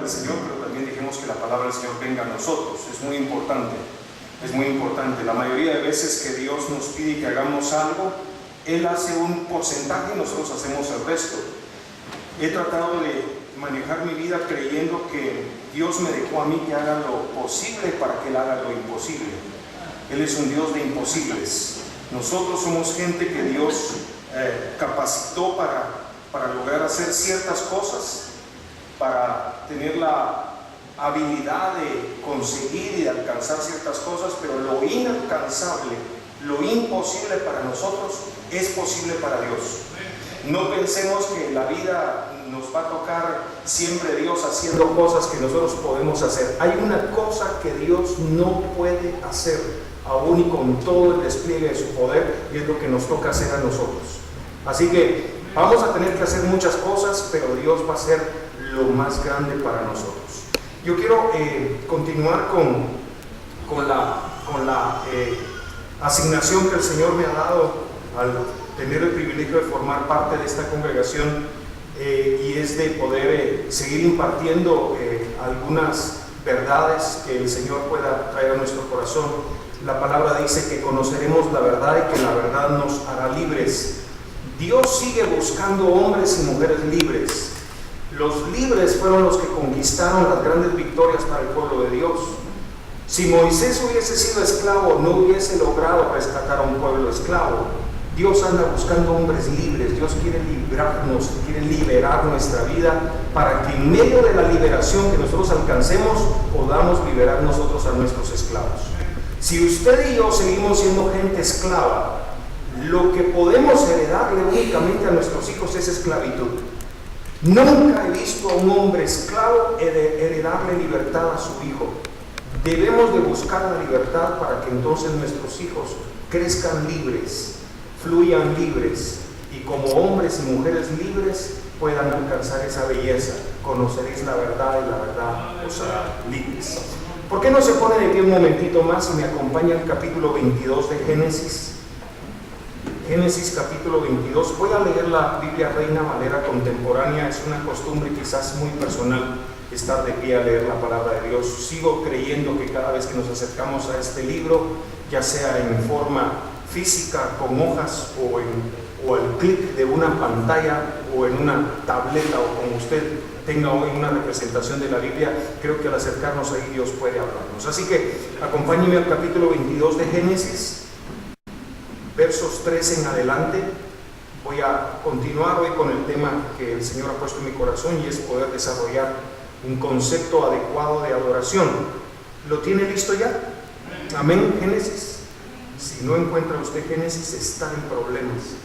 del Señor, pero también dejemos que la palabra del Señor venga a nosotros. Es muy importante, es muy importante. La mayoría de veces que Dios nos pide que hagamos algo, Él hace un porcentaje y nosotros hacemos el resto. He tratado de manejar mi vida creyendo que Dios me dejó a mí que haga lo posible para que Él haga lo imposible. Él es un Dios de imposibles. Nosotros somos gente que Dios capacitó para lograr hacer ciertas cosas, para tener la habilidad de conseguir y de alcanzar ciertas cosas, pero lo inalcanzable, lo imposible para nosotros es posible para Dios. No pensemos que la vida nos va a tocar siempre Dios haciendo cosas que nosotros podemos hacer. Hay una cosa que Dios no puede hacer, aún y con todo el despliegue de su poder, y es lo que nos toca hacer a nosotros. Así que vamos a tener que hacer muchas cosas, pero Dios va a hacer lo más grande para nosotros. Yo quiero continuar con la asignación que el Señor me ha dado al tener el privilegio de formar parte de esta congregación, y es de poder seguir impartiendo algunas verdades que el Señor pueda traer a nuestro corazón. La palabra dice que conoceremos la verdad y que la verdad nos hará libres. Dios sigue buscando hombres y mujeres libres. Los libres fueron los que conquistaron las grandes victorias para el pueblo de Dios. Si Moisés hubiese sido esclavo, no hubiese logrado rescatar a un pueblo esclavo. Dios anda buscando hombres libres. Dios quiere librarnos, quiere liberar nuestra vida para que en medio de la liberación que nosotros alcancemos, podamos liberar nosotros a nuestros esclavos. Si usted y yo seguimos siendo gente esclava, lo que podemos heredarle únicamente a nuestros hijos es esclavitud. Nunca he visto a un hombre esclavo heredarle libertad a su hijo. Debemos de buscar la libertad para que entonces nuestros hijos crezcan libres, fluyan libres, y como hombres y mujeres libres puedan alcanzar esa belleza. Conoceréis la verdad y la verdad os hará libres. ¿Por qué no se pone de pie un momentito más y me acompaña al capítulo 22 de Génesis? Génesis capítulo 22. Voy a leer la Biblia Reina Valera contemporánea. Es una costumbre quizás muy personal estar de pie a leer la palabra de Dios. Sigo creyendo que cada vez que nos acercamos a este libro, ya sea en forma física con hojas o al clic de una pantalla o en una tableta, o como usted tenga hoy una representación de la Biblia, creo que al acercarnos ahí Dios puede hablarnos. Así que acompáñenme al capítulo 22 de Génesis, versos 3 en adelante. Voy a continuar hoy con el tema que el Señor ha puesto en mi corazón, y es poder desarrollar un concepto adecuado de adoración. ¿Lo tiene listo ya? Amén. Génesis. Si no encuentra usted Génesis, está en problemas.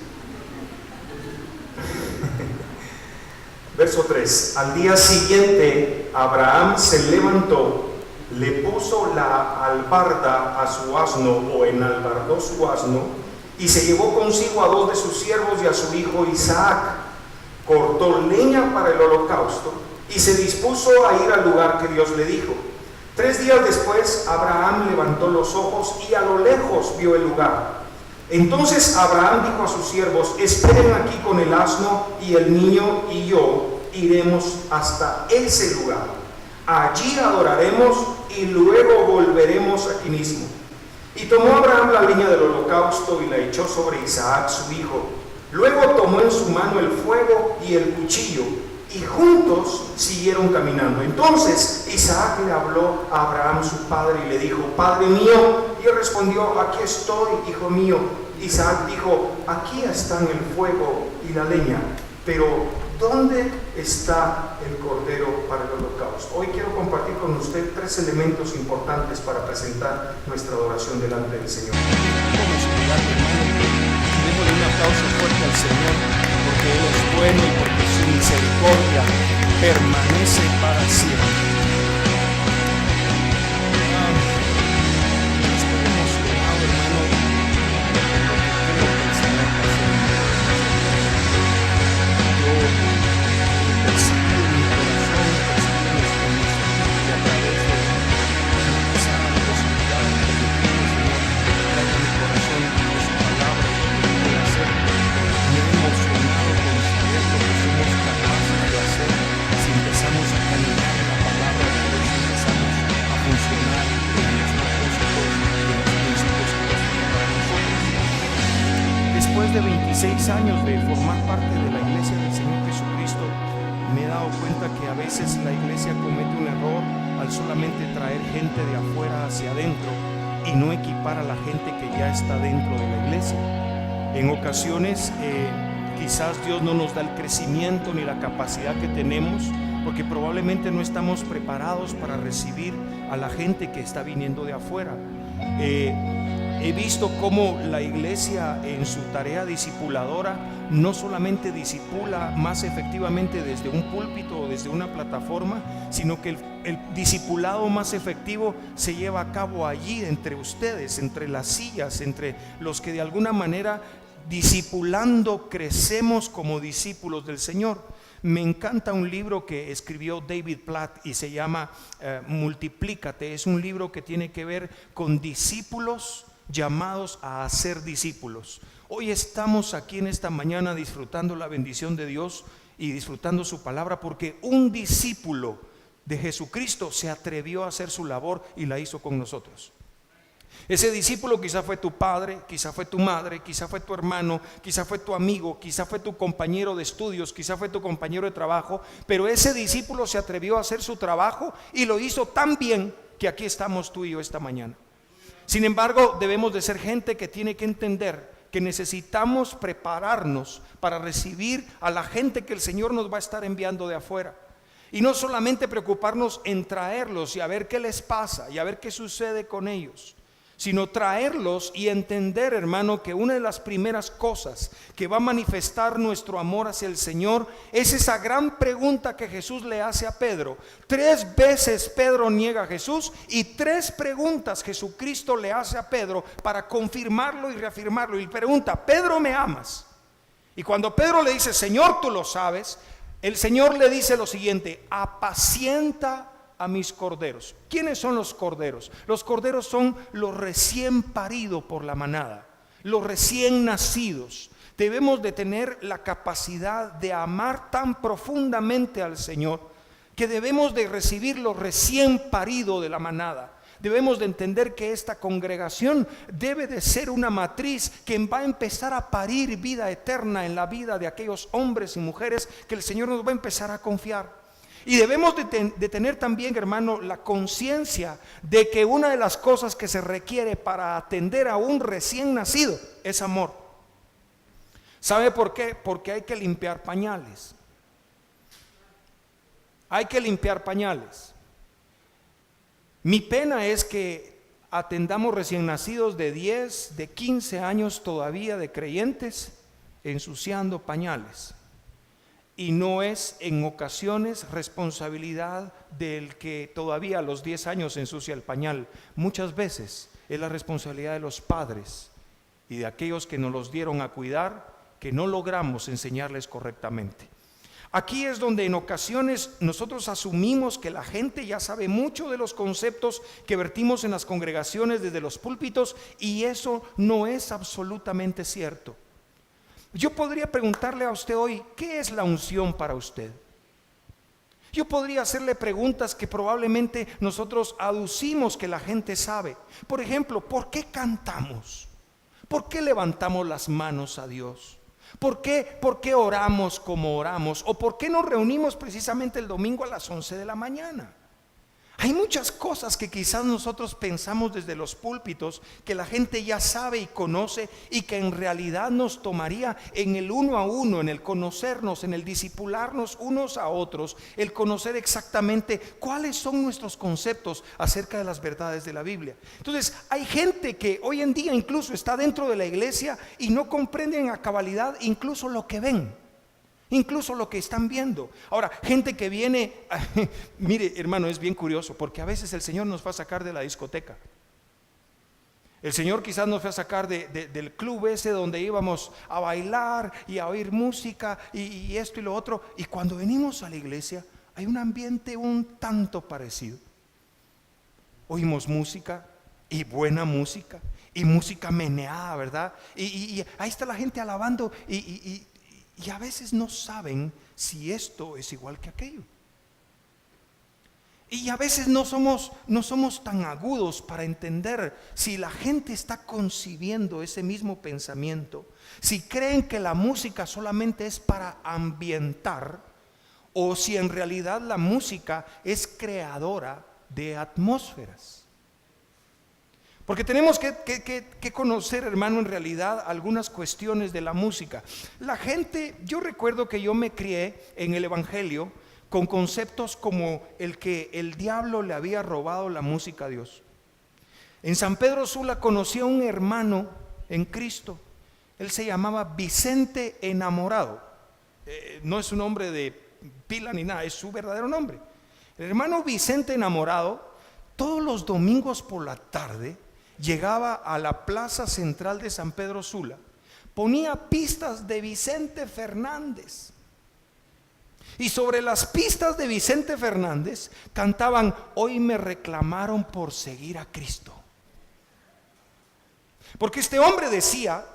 Verso 3. Al día siguiente, Abraham se levantó, le puso la albarda a su asno, o enalbardó su asno, y se llevó consigo a 2 de sus siervos y a su hijo Isaac. Cortó leña para el holocausto y se dispuso a ir al lugar que Dios le dijo. 3 días después, Abraham levantó los ojos y a lo lejos vio el lugar. Entonces Abraham dijo a sus siervos: esperen aquí con el asno, y el niño y yo iremos hasta ese lugar. Allí adoraremos y luego volveremos aquí mismo. Y tomó Abraham la leña del holocausto y la echó sobre Isaac su hijo. Luego tomó en su mano el fuego y el cuchillo, y juntos siguieron caminando. Entonces Isaac le habló a Abraham su padre y le dijo: Padre mío. Y él respondió: Aquí estoy, hijo mío. Isaac dijo: Aquí están el fuego y la leña, pero ¿dónde está el cordero para el holocausto? Hoy quiero compartir con usted 3 elementos importantes para presentar nuestra adoración delante del Señor. Vamos a orar, hermano. Démosle un aplauso fuerte al Señor, porque Él es bueno y porque su misericordia permanece para siempre. Estoy emocionado, hermano, porque creo que el Señor va a hacer un milagro. Yo percibo en mi corazón, percibo en nuestra misión, y a través de esa posibilidad que yo tengo, Señor, traiga mi corazón de su palabra y lo que puede hacer. Me he emocionado con saber lo que somos capaces de hacer si empezamos a caminar en la palabra. 6 años de formar parte de la iglesia del Señor Jesucristo, me he dado cuenta que a veces la iglesia comete un error al solamente traer gente de afuera hacia adentro y no equipar a la gente que ya está dentro de la iglesia. En ocasiones quizás Dios no nos da el crecimiento ni la capacidad que tenemos porque probablemente no estamos preparados para recibir a la gente que está viniendo de afuera. He visto cómo la iglesia en su tarea discipuladora no solamente discipula más efectivamente desde un púlpito o desde una plataforma, sino que el discipulado más efectivo se lleva a cabo allí entre ustedes, entre las sillas, entre los que de alguna manera discipulando crecemos como discípulos del Señor. Me encanta un libro que escribió David Platt y se llama Multiplícate. Es un libro que tiene que ver con discípulos llamados a ser discípulos. Hoy estamos aquí en esta mañana disfrutando la bendición de Dios y disfrutando su palabra porque un discípulo de Jesucristo se atrevió a hacer su labor y la hizo con nosotros. Ese discípulo quizá fue tu padre, quizá fue tu madre, quizá fue tu hermano, quizá fue tu amigo, quizá fue tu compañero de estudios, quizá fue tu compañero de trabajo, pero ese discípulo se atrevió a hacer su trabajo y lo hizo tan bien que aquí estamos tú y yo esta mañana. Sin embargo, debemos de ser gente que tiene que entender que necesitamos prepararnos para recibir a la gente que el Señor nos va a estar enviando de afuera. Y no solamente preocuparnos en traerlos y a ver qué les pasa y a ver qué sucede con ellos, sino traerlos y entender, hermano, que una de las primeras cosas que va a manifestar nuestro amor hacia el Señor es esa gran pregunta que Jesús le hace a Pedro. 3 veces Pedro niega a Jesús y 3 preguntas Jesucristo le hace a Pedro para confirmarlo y reafirmarlo. Y pregunta: Pedro, ¿me amas? Y cuando Pedro le dice: Señor, tú lo sabes, el Señor le dice lo siguiente: apacienta a mis corderos. ¿Quiénes son los corderos? Los corderos son los recién paridos por la manada, los recién nacidos. Debemos de tener la capacidad de amar tan profundamente al Señor que debemos de recibir los recién paridos de la manada. Debemos de entender que esta congregación debe de ser una matriz que va a empezar a parir vida eterna en la vida de aquellos hombres y mujeres que el Señor nos va a empezar a confiar. Y debemos de tener también, hermano, la conciencia de que una de las cosas que se requiere para atender a un recién nacido es amor. ¿Sabe por qué? Porque hay que limpiar pañales. Hay que limpiar pañales. Mi pena es que atendamos recién nacidos de 10, de 15 años todavía de creyentes ensuciando pañales. Y no es en ocasiones responsabilidad del que todavía a los 10 años ensucia el pañal. Muchas veces es la responsabilidad de los padres y de aquellos que nos los dieron a cuidar, que no logramos enseñarles correctamente. Aquí es donde en ocasiones nosotros asumimos que la gente ya sabe mucho de los conceptos que vertimos en las congregaciones desde los púlpitos, y eso no es absolutamente cierto. Yo podría preguntarle a usted hoy: ¿qué es la unción para usted? Yo podría hacerle preguntas que probablemente nosotros aducimos que la gente sabe. Por ejemplo, ¿por qué cantamos? ¿Por qué levantamos las manos a Dios? ¿Por qué oramos como oramos? ¿O por qué nos reunimos precisamente el domingo a las 11 de la mañana? Hay muchas cosas que quizás nosotros pensamos desde los púlpitos que la gente ya sabe y conoce, y que en realidad nos tomaría en el uno a uno, en el conocernos, en el discipularnos unos a otros, el conocer exactamente cuáles son nuestros conceptos acerca de las verdades de la Biblia. Entonces, hay gente que hoy en día incluso está dentro de la iglesia y no comprenden a cabalidad incluso lo que ven, incluso lo que están viendo. Ahora, gente que viene, mire, hermano, es bien curioso, porque a veces el Señor nos va a sacar de la discoteca. El Señor quizás nos fue a sacar del club ese donde íbamos a bailar y a oír música y esto y lo otro, y cuando venimos a la iglesia hay un ambiente un tanto parecido. Oímos música, y buena música, y música meneada, ¿verdad? Y ahí está la gente alabando y a veces no saben si esto es igual que aquello. Y a veces no somos tan agudos para entender si la gente está concibiendo ese mismo pensamiento, si creen que la música solamente es para ambientar, o si en realidad la música es creadora de atmósferas. Porque tenemos que conocer, hermano, en realidad algunas cuestiones de la música. La gente, yo recuerdo que yo me crié en el Evangelio con conceptos como el que el diablo le había robado la música a Dios. En San Pedro Sula conocí a un hermano en Cristo. Él se llamaba Vicente Enamorado. No es un nombre de pila ni nada, es su verdadero nombre. El hermano Vicente Enamorado, todos los domingos por la tarde, llegaba a la plaza central de San Pedro Sula, ponía pistas de Vicente Fernández. Y sobre las pistas de Vicente Fernández cantaban: hoy me reclamaron por seguir a Cristo. Porque este hombre decía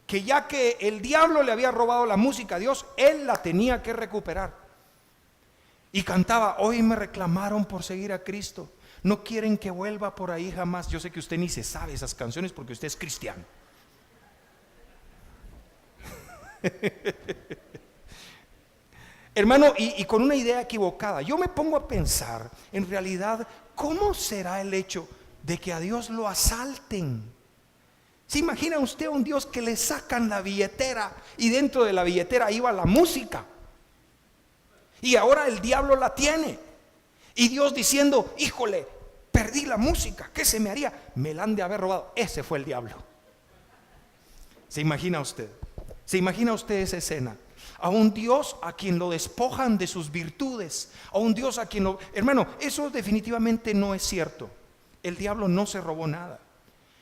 que ya que el diablo le había robado la música a Dios, él la tenía que recuperar. Y cantaba: hoy me reclamaron por seguir a Cristo. No quieren que vuelva por ahí jamás. Yo sé que usted ni se sabe esas canciones porque usted es cristiano. Hermano, y con una idea equivocada. Yo me pongo a pensar, en realidad, ¿cómo será el hecho de que a Dios lo asalten? ¿Se imagina usted a un Dios que le sacan la billetera y dentro de la billetera iba la música? Y ahora el diablo la tiene. Y Dios diciendo: híjole, perdí la música, ¿qué se me haría? Me la han de haber robado. Ese fue el diablo. ¿Se imagina usted? ¿Se imagina usted esa escena? A un Dios a quien lo despojan de sus virtudes, a un Dios a quien lo... Hermano, eso definitivamente no es cierto. El diablo no se robó nada.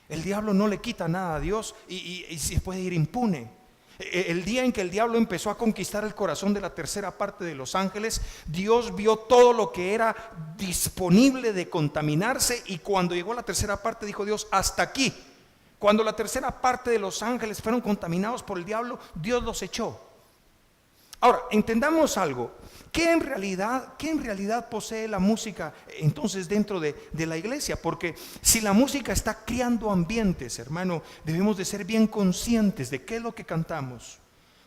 El diablo no le quita nada a Dios y se puede ir impune. El día en que el diablo empezó a conquistar el corazón de la tercera parte de los ángeles, Dios vio todo lo que era disponible de contaminarse, y cuando llegó la tercera parte dijo Dios: hasta aquí. Cuando la tercera parte de los ángeles fueron contaminados por el diablo, Dios los echó. Ahora, entendamos algo. ¿Qué en realidad posee la música entonces dentro de la iglesia? Porque si la música está creando ambientes, hermano, debemos de ser bien conscientes de qué es lo que cantamos,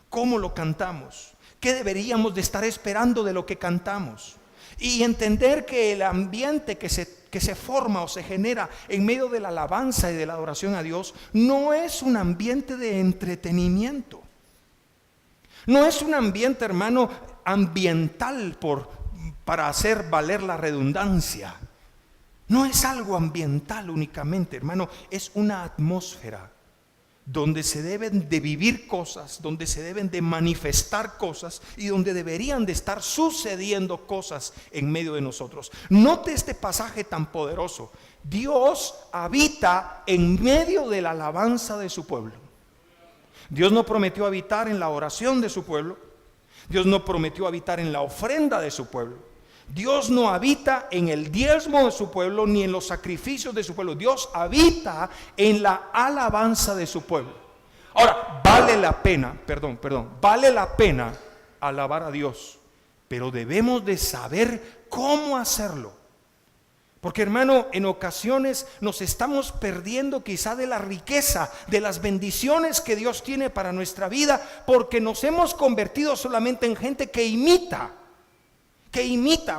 cómo lo cantamos, qué deberíamos de estar esperando de lo que cantamos, y entender que el ambiente que se forma o se genera en medio de la alabanza y de la adoración a Dios no es un ambiente de entretenimiento. No es un ambiente, hermano, ambiental para hacer valer la redundancia. No es algo ambiental únicamente, hermano, es una atmósfera donde se deben de vivir cosas, donde se deben de manifestar cosas y donde deberían de estar sucediendo cosas en medio de nosotros. Note este pasaje tan poderoso. Dios habita en medio de la alabanza de su pueblo. Dios no prometió habitar en la oración de su pueblo. Dios no prometió habitar en la ofrenda de su pueblo. Dios no habita en el diezmo de su pueblo ni en los sacrificios de su pueblo. Dios habita en la alabanza de su pueblo. Ahora, vale la pena alabar a Dios, pero debemos de saber cómo hacerlo. Porque, hermano, en ocasiones nos estamos perdiendo quizá de la riqueza, de las bendiciones que Dios tiene para nuestra vida, porque nos hemos convertido solamente en gente que imita.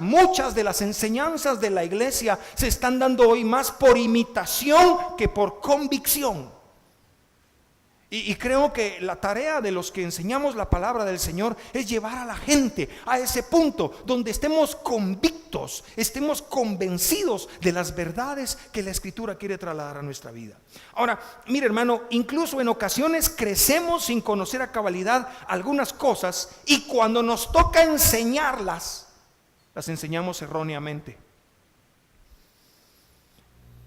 Muchas de las enseñanzas de la iglesia se están dando hoy más por imitación que por convicción. Y creo que la tarea de los que enseñamos la palabra del Señor es llevar a la gente a ese punto donde estemos convictos, estemos convencidos de las verdades que la Escritura quiere trasladar a nuestra vida. Ahora, mire, hermano, incluso en ocasiones crecemos sin conocer a cabalidad algunas cosas, y cuando nos toca enseñarlas, las enseñamos erróneamente.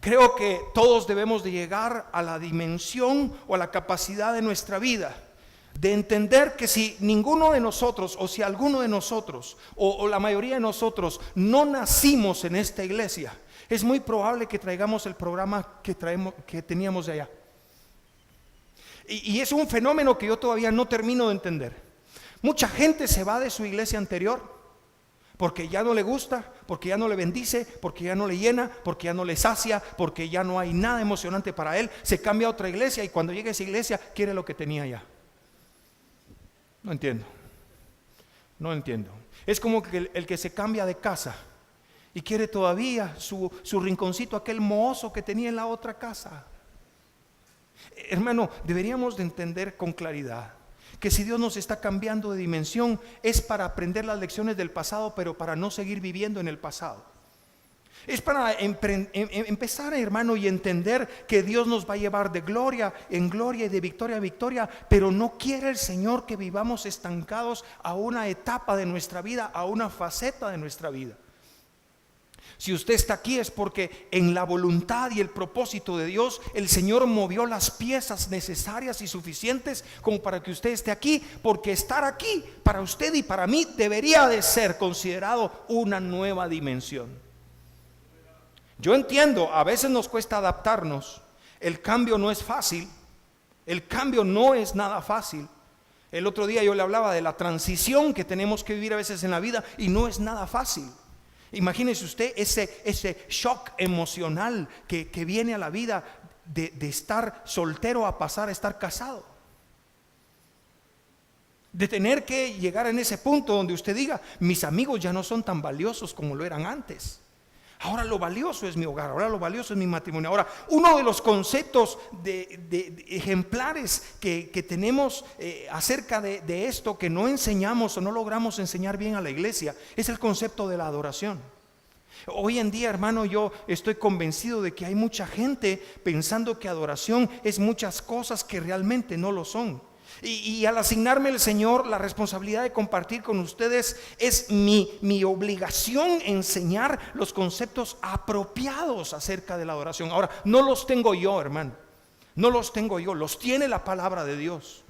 Creo que todos debemos de llegar a la dimensión o a la capacidad de nuestra vida de entender que si ninguno de nosotros, o si alguno de nosotros, o la mayoría de nosotros no nacimos en esta iglesia, es muy probable que traigamos el programa que teníamos de allá. Y es un fenómeno que yo todavía no termino de entender. Mucha gente se va de su iglesia anterior Porque ya no le gusta, porque ya no le bendice, porque ya no le llena, porque ya no le sacia, porque ya no hay nada emocionante para él. Se cambia a otra iglesia y cuando llega a esa iglesia quiere lo que tenía ya. No entiendo. No entiendo. Es como que el que se cambia de casa y quiere todavía su rinconcito, aquel mohoso que tenía en la otra casa. Hermano, deberíamos de entender con claridad que si Dios nos está cambiando de dimensión es para aprender las lecciones del pasado, pero para no seguir viviendo en el pasado. Es para empezar, hermano, y entender que Dios nos va a llevar de gloria en gloria y de victoria a victoria, pero no quiere el Señor que vivamos estancados a una etapa de nuestra vida, a una faceta de nuestra vida. Si usted está aquí es porque en la voluntad y el propósito de Dios el Señor movió las piezas necesarias y suficientes como para que usted esté aquí, porque estar aquí para usted y para mí debería de ser considerado una nueva dimensión. Yo entiendo, a veces nos cuesta adaptarnos, el cambio no es fácil, el cambio no es nada fácil. El otro día yo le hablaba de la transición que tenemos que vivir a veces en la vida y no es nada fácil. Imagínese usted ese shock emocional que viene a la vida de estar soltero a pasar a estar casado. De tener que llegar en ese punto donde usted diga, mis amigos ya no son tan valiosos como lo eran antes. Ahora lo valioso es mi hogar, ahora lo valioso es mi matrimonio. Ahora, uno de los conceptos de ejemplares que tenemos acerca de esto, que no enseñamos o no logramos enseñar bien a la iglesia, es el concepto de la adoración. Hoy en día, hermano, yo estoy convencido de que hay mucha gente pensando que adoración es muchas cosas que realmente no lo son. Y al asignarme el Señor la responsabilidad de compartir con ustedes, es mi obligación enseñar los conceptos apropiados acerca de la adoración. Ahora, no los tengo yo, hermano, no los tengo yo, los tiene la palabra de Dios.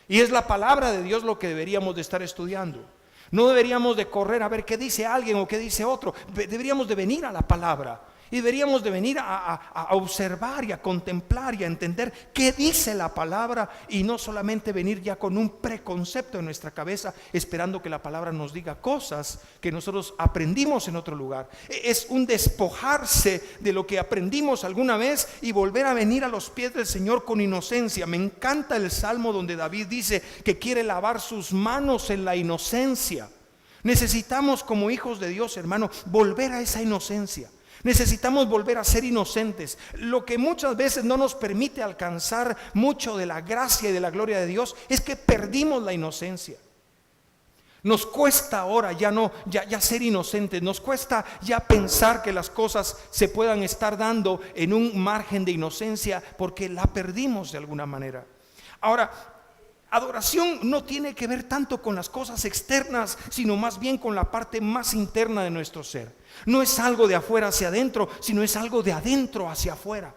Y es la palabra de Dios lo que deberíamos de estar estudiando. No deberíamos de correr a ver qué dice alguien o qué dice otro. Deberíamos de venir a la palabra. Y deberíamos de venir a observar y a contemplar y a entender qué dice la palabra, y no solamente venir ya con un preconcepto en nuestra cabeza esperando que la palabra nos diga cosas que nosotros aprendimos en otro lugar. Es un despojarse de lo que aprendimos alguna vez y volver a venir a los pies del Señor con inocencia. Me encanta el salmo donde David dice que quiere lavar sus manos en la inocencia. Necesitamos, como hijos de Dios, hermano, volver a esa inocencia. Necesitamos volver a ser inocentes. Lo que muchas veces no nos permite alcanzar mucho de la gracia y de la gloria de Dios es que perdimos la inocencia. Nos cuesta ahora ya ser inocentes. Nos cuesta ya pensar que las cosas se puedan estar dando en un margen de inocencia, porque la perdimos de alguna manera. Ahora, adoración no tiene que ver tanto con las cosas externas, sino más bien con la parte más interna de nuestro ser. No es algo de afuera hacia adentro, sino es algo de adentro hacia afuera.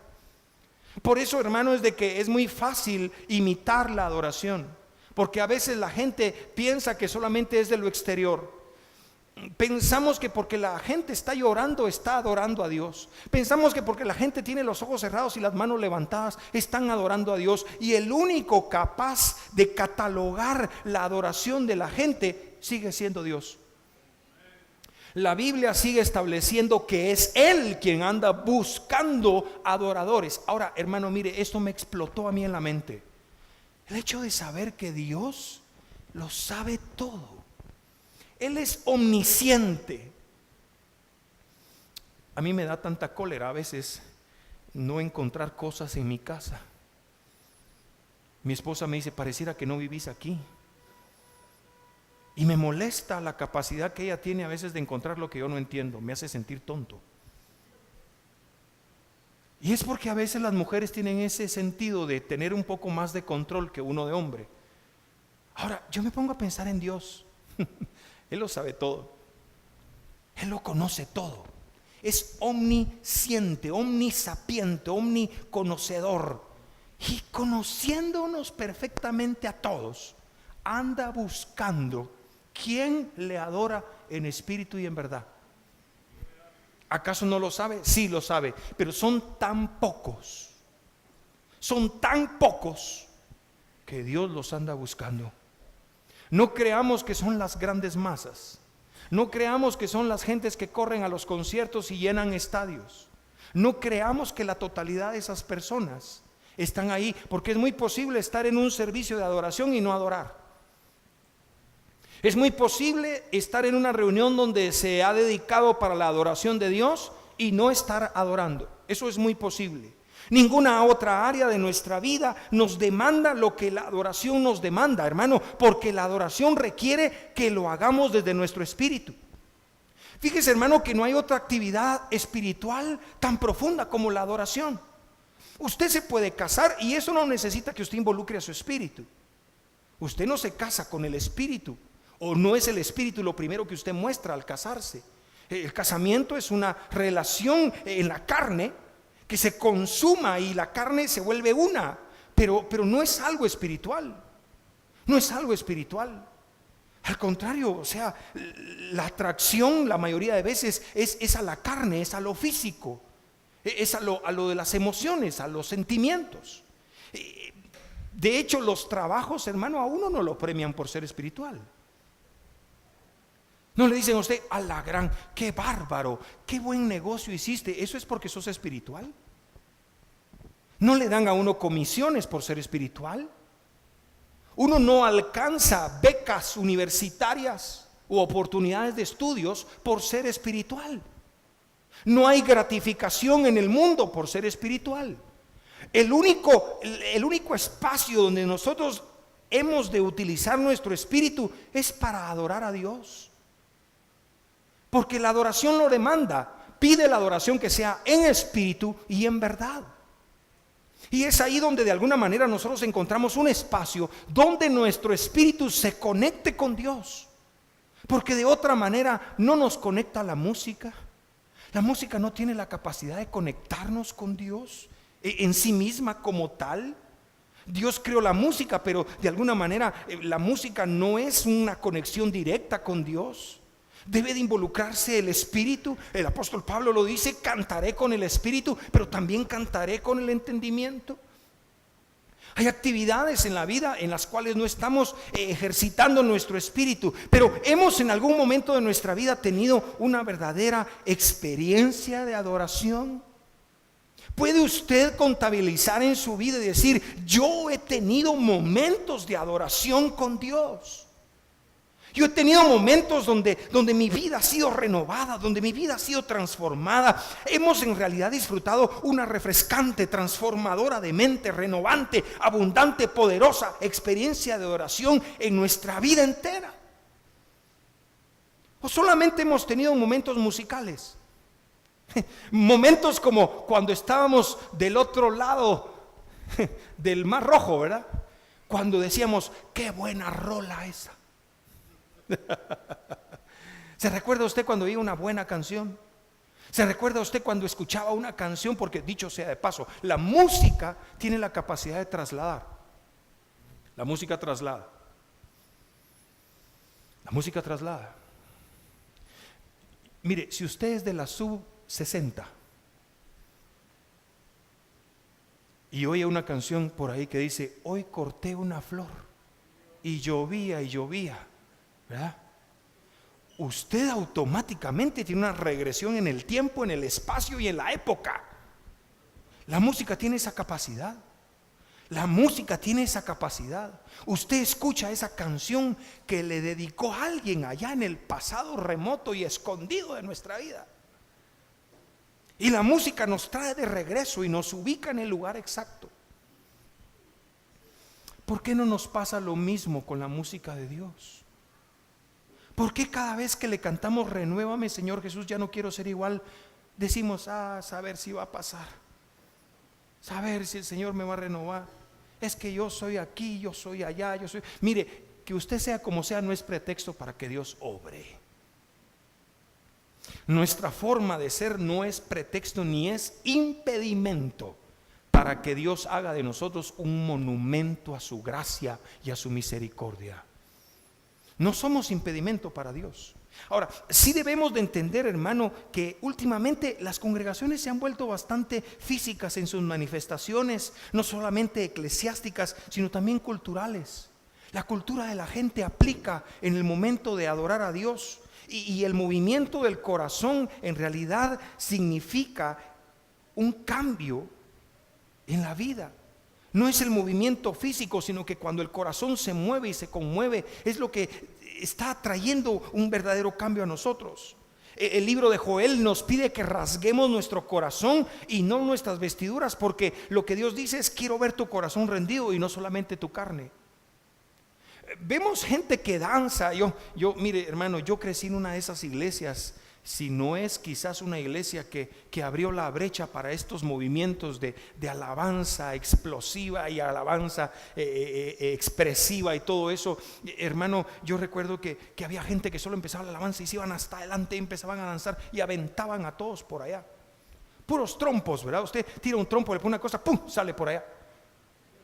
Por eso, hermano, es de que es muy fácil imitar la adoración, porque a veces la gente piensa que solamente es de lo exterior. Pensamos que porque la gente está llorando, está adorando a Dios. Pensamos que porque la gente tiene los ojos cerrados y las manos levantadas, están adorando a Dios. Y el único capaz de catalogar la adoración de la gente sigue siendo Dios. La Biblia sigue estableciendo que es Él quien anda buscando adoradores. Ahora, hermano, mire, esto me explotó a mí en la mente. El hecho de saber que Dios lo sabe todo. Él es omnisciente. A mí me da tanta cólera a veces no encontrar cosas en mi casa. Mi esposa me dice, pareciera que no vivís aquí. Y me molesta la capacidad que ella tiene a veces de encontrar lo que yo no entiendo. Me hace sentir tonto. Y es porque a veces las mujeres tienen ese sentido de tener un poco más de control que uno de hombre. Ahora, yo me pongo a pensar en Dios. Él lo sabe todo. Él lo conoce todo. Es omnisciente, omnisapiente, omniconocedor. Y conociéndonos perfectamente a todos, anda buscando quién le adora en espíritu y en verdad. ¿Acaso no lo sabe? Sí lo sabe, pero son tan pocos que Dios los anda buscando. No creamos que son las grandes masas. No creamos que son las gentes que corren a los conciertos y llenan estadios. No creamos que la totalidad de esas personas están ahí, porque es muy posible estar en un servicio de adoración y no adorar. Es muy posible estar en una reunión donde se ha dedicado para la adoración de Dios y no estar adorando. Eso es muy posible. Ninguna otra área de nuestra vida nos demanda lo que la adoración nos demanda, hermano, porque la adoración requiere que lo hagamos desde nuestro espíritu. Fíjese, hermano, que no hay otra actividad espiritual tan profunda como la adoración. Usted se puede casar y eso no necesita que usted involucre a su espíritu. Usted no se casa con el espíritu, o no es el espíritu lo primero que usted muestra al casarse. El casamiento es una relación en la carne que se consuma y la carne se vuelve una, pero no es algo espiritual. No es algo espiritual. Al contrario, o sea, la atracción la mayoría de veces es a la carne, es a lo físico, es a lo de las emociones, a los sentimientos. De hecho, los trabajos, hermano, a uno no lo premian por ser espiritual. No le dicen a usted, a la gran, qué bárbaro, qué buen negocio hiciste. Eso es porque sos espiritual. No le dan a uno comisiones por ser espiritual. Uno no alcanza becas universitarias u oportunidades de estudios por ser espiritual. No hay gratificación en el mundo por ser espiritual. El único espacio donde nosotros hemos de utilizar nuestro espíritu es para adorar a Dios. Porque la adoración lo demanda. Pide la adoración que sea en espíritu y en verdad. Y es ahí donde de alguna manera nosotros encontramos un espacio donde nuestro espíritu se conecte con Dios. Porque de otra manera no nos conecta la música. La música no tiene la capacidad de conectarnos con Dios en sí misma como tal. Dios creó la música, pero de alguna manera la música no es una conexión directa con Dios. Debe de involucrarse el espíritu. El apóstol Pablo lo dice, cantaré con el espíritu, pero también cantaré con el entendimiento. Hay actividades en la vida en las cuales no estamos ejercitando nuestro espíritu, pero hemos en algún momento de nuestra vida tenido una verdadera experiencia de adoración. ¿Puede usted contabilizar en su vida y decir, yo he tenido momentos de adoración con Dios? Yo he tenido momentos donde mi vida ha sido renovada, donde mi vida ha sido transformada. Hemos en realidad disfrutado una refrescante, transformadora de mente, renovante, abundante, poderosa experiencia de adoración en nuestra vida entera. ¿O solamente hemos tenido momentos musicales? Momentos como cuando estábamos del otro lado del Mar Rojo, ¿verdad? Cuando decíamos, qué buena rola esa. ¿Se recuerda usted cuando oía una buena canción? ¿Se recuerda usted cuando escuchaba una canción? Porque dicho sea de paso, la música tiene la capacidad de trasladar. La música traslada. La música traslada. Mire, si usted es de la sub-60 y oye una canción por ahí que dice, hoy corté una flor y llovía, ¿verdad? Usted automáticamente tiene una regresión en el tiempo, en el espacio y en la época. La música tiene esa capacidad. La música tiene esa capacidad. Usted escucha esa canción que le dedicó a alguien allá en el pasado remoto y escondido de nuestra vida. Y la música nos trae de regreso y nos ubica en el lugar exacto. ¿Por qué no nos pasa lo mismo con la música de Dios? ¿Por qué cada vez que le cantamos renuévame, Señor Jesús, ya no quiero ser igual? Decimos, saber si va a pasar, saber si el Señor me va a renovar. Es que yo soy aquí, yo soy allá, yo soy... Mire, que usted sea como sea no es pretexto para que Dios obre. Nuestra forma de ser no es pretexto ni es impedimento para que Dios haga de nosotros un monumento a su gracia y a su misericordia. No somos impedimento para Dios. Ahora, sí debemos de entender, hermano, que últimamente las congregaciones se han vuelto bastante físicas en sus manifestaciones, no solamente eclesiásticas, sino también culturales. La cultura de la gente aplica en el momento de adorar a Dios Y el movimiento del corazón en realidad significa un cambio en la vida. No es el movimiento físico, sino que cuando el corazón se mueve y se conmueve, es lo que está trayendo un verdadero cambio a nosotros. El libro de Joel nos pide que rasguemos nuestro corazón y no nuestras vestiduras, porque lo que Dios dice es: quiero ver tu corazón rendido y no solamente tu carne. Vemos gente que danza. Mire, hermano, yo crecí en una de esas iglesias, si no es quizás una iglesia que abrió la brecha para estos movimientos de alabanza explosiva y alabanza expresiva y todo eso. Hermano, yo recuerdo que había gente que solo empezaba la alabanza y se iban hasta adelante y empezaban a danzar y aventaban a todos por allá. Puros trompos, ¿verdad? Usted tira un trompo, le pone una cosa, ¡pum!, sale por allá.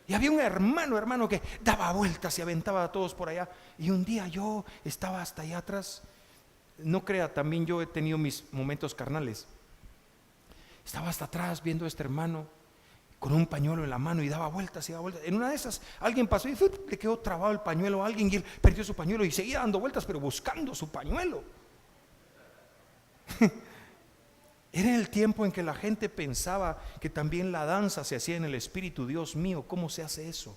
Y había un hermano que daba vueltas y aventaba a todos por allá. Y un día yo estaba hasta allá atrás. No crea, también yo he tenido mis momentos carnales. Estaba hasta atrás viendo a este hermano con un pañuelo en la mano y daba vueltas y daba vueltas. En una de esas alguien pasó y le quedó trabado el pañuelo a alguien y él perdió su pañuelo y seguía dando vueltas, pero buscando su pañuelo. Era el tiempo en que la gente pensaba que también la danza se hacía en el espíritu. Dios mío, ¿cómo se hace eso?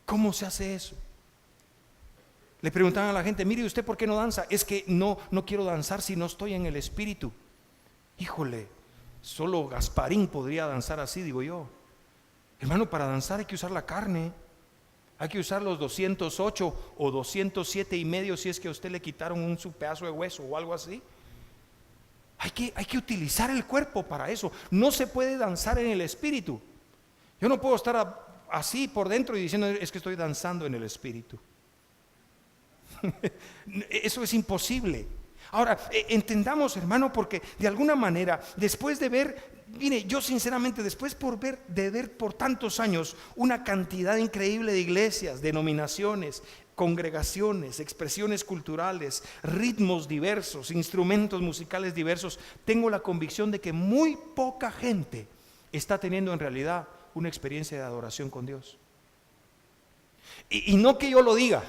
¿Cómo se hace eso? Le preguntaban a la gente: mire, ¿usted por qué no danza? Es que no quiero danzar si no estoy en el espíritu. Híjole, solo Gasparín podría danzar así, digo yo. Hermano, para danzar hay que usar la carne. Hay que usar los 208 o 207 y medio si es que a usted le quitaron su pedazo de hueso o algo así. Hay que utilizar el cuerpo para eso. No se puede danzar en el espíritu. Yo no puedo estar así por dentro y diciendo: es que estoy danzando en el espíritu. Eso es imposible. Ahora, entendamos, hermano, porque de alguna manera, después de ver, mire, yo sinceramente, después de ver por tantos años una cantidad increíble de iglesias, denominaciones, congregaciones, expresiones culturales, ritmos diversos, instrumentos musicales diversos, tengo la convicción de que muy poca gente está teniendo en realidad una experiencia de adoración con Dios. Y no que yo lo diga.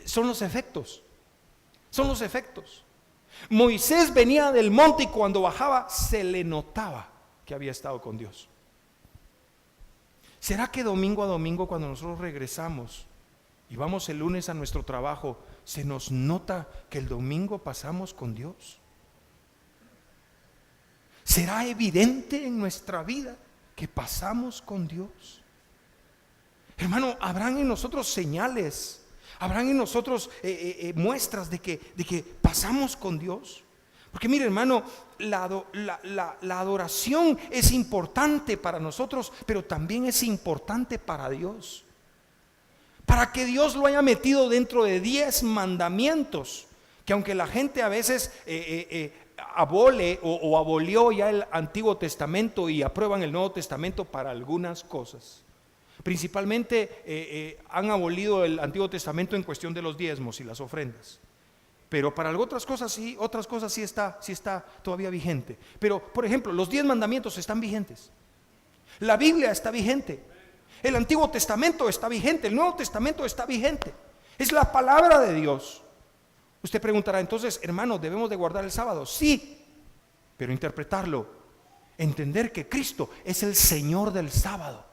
Son los efectos. Moisés venía del monte y cuando bajaba se le notaba que había estado con Dios. ¿Será que domingo a domingo, cuando nosotros regresamos y vamos el lunes a nuestro trabajo, se nos nota que el domingo pasamos con Dios? ¿Será evidente en nuestra vida que pasamos con Dios? Hermano, habrán en nosotros señales, habrán en nosotros muestras de que pasamos con Dios. Porque mire, hermano, la adoración es importante para nosotros, pero también es importante para Dios. Para que Dios lo haya metido dentro de 10 mandamientos, que aunque la gente a veces abole o abolió ya el Antiguo Testamento y aprueban el Nuevo Testamento para algunas cosas. Principalmente han abolido el Antiguo Testamento en cuestión de los diezmos y las ofrendas. Pero para otras cosas sí está todavía vigente. Pero, por ejemplo, los 10 mandamientos están vigentes. La Biblia está vigente. El Antiguo Testamento está vigente. El Nuevo Testamento está vigente. Es la palabra de Dios. Usted preguntará entonces: hermano, ¿debemos de guardar el sábado? Sí, pero interpretarlo, entender que Cristo es el Señor del sábado.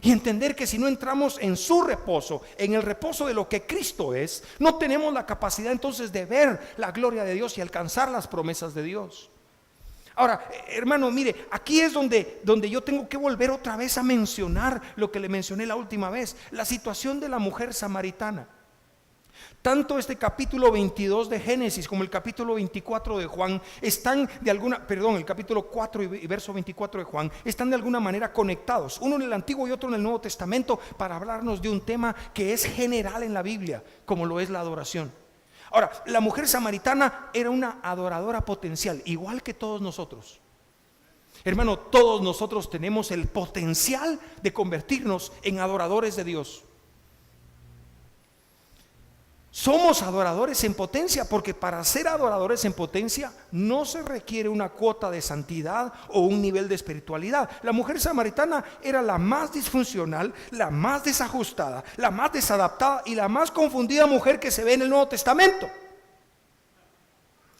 Y entender que si no entramos en su reposo, en el reposo de lo que Cristo es, no tenemos la capacidad entonces de ver la gloria de Dios y alcanzar las promesas de Dios. Ahora, hermano, mire, aquí es donde yo tengo que volver otra vez a mencionar lo que le mencioné la última vez, la situación de la mujer samaritana. Tanto este capítulo 22 de Génesis como el capítulo 24 de Juan están el capítulo 4 y verso 24 de Juan están de alguna manera conectados, uno en el Antiguo y otro en el Nuevo Testamento, para hablarnos de un tema que es general en la Biblia, como lo es la adoración. Ahora, la mujer samaritana era una adoradora potencial, igual que todos nosotros. Hermano, todos nosotros tenemos el potencial de convertirnos en adoradores de Dios. somos adoradores en potencia, porque para ser adoradores en potencia no se requiere una cuota de santidad o un nivel de espiritualidad. La mujer samaritana era la más disfuncional, la más desajustada, la más desadaptada y la más confundida mujer que se ve en el Nuevo Testamento.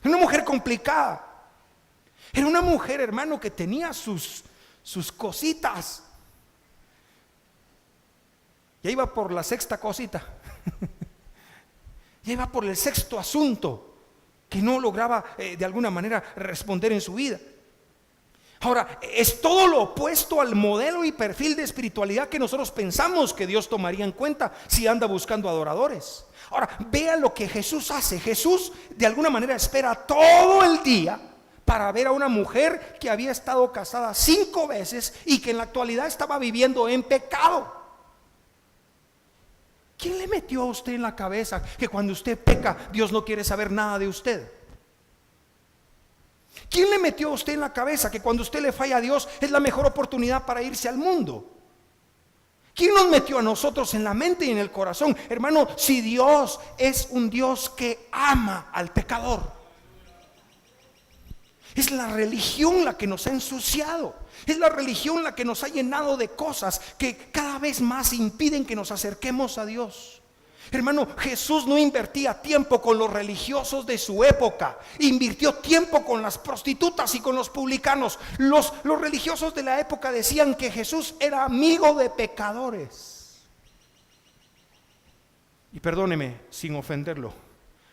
Era una mujer complicada. Era una mujer, hermano, que tenía sus cositas. Ya iba por la sexta cosita. Ya iba por el sexto asunto que no lograba de alguna manera responder en su vida. Ahora, es todo lo opuesto al modelo y perfil de espiritualidad que nosotros pensamos que Dios tomaría en cuenta si anda buscando adoradores. Ahora, vea lo que Jesús hace. Jesús de alguna manera espera todo el día para ver a una mujer que había estado casada 5 veces y que en la actualidad estaba viviendo en pecado. ¿Quién le metió a usted en la cabeza que cuando usted peca, Dios no quiere saber nada de usted? ¿Quién le metió a usted en la cabeza que cuando usted le falla a Dios es la mejor oportunidad para irse al mundo? ¿Quién nos metió a nosotros en la mente y en el corazón? Hermano, si Dios es un Dios que ama al pecador. Es la religión la que nos ha ensuciado. Es la religión la que nos ha llenado de cosas que cada vez más impiden que nos acerquemos a Dios. Hermano, Jesús no invertía tiempo con los religiosos de su época. Invirtió tiempo con las prostitutas y con los publicanos. Los religiosos de la época decían que Jesús era amigo de pecadores. Y perdóneme sin ofenderlo,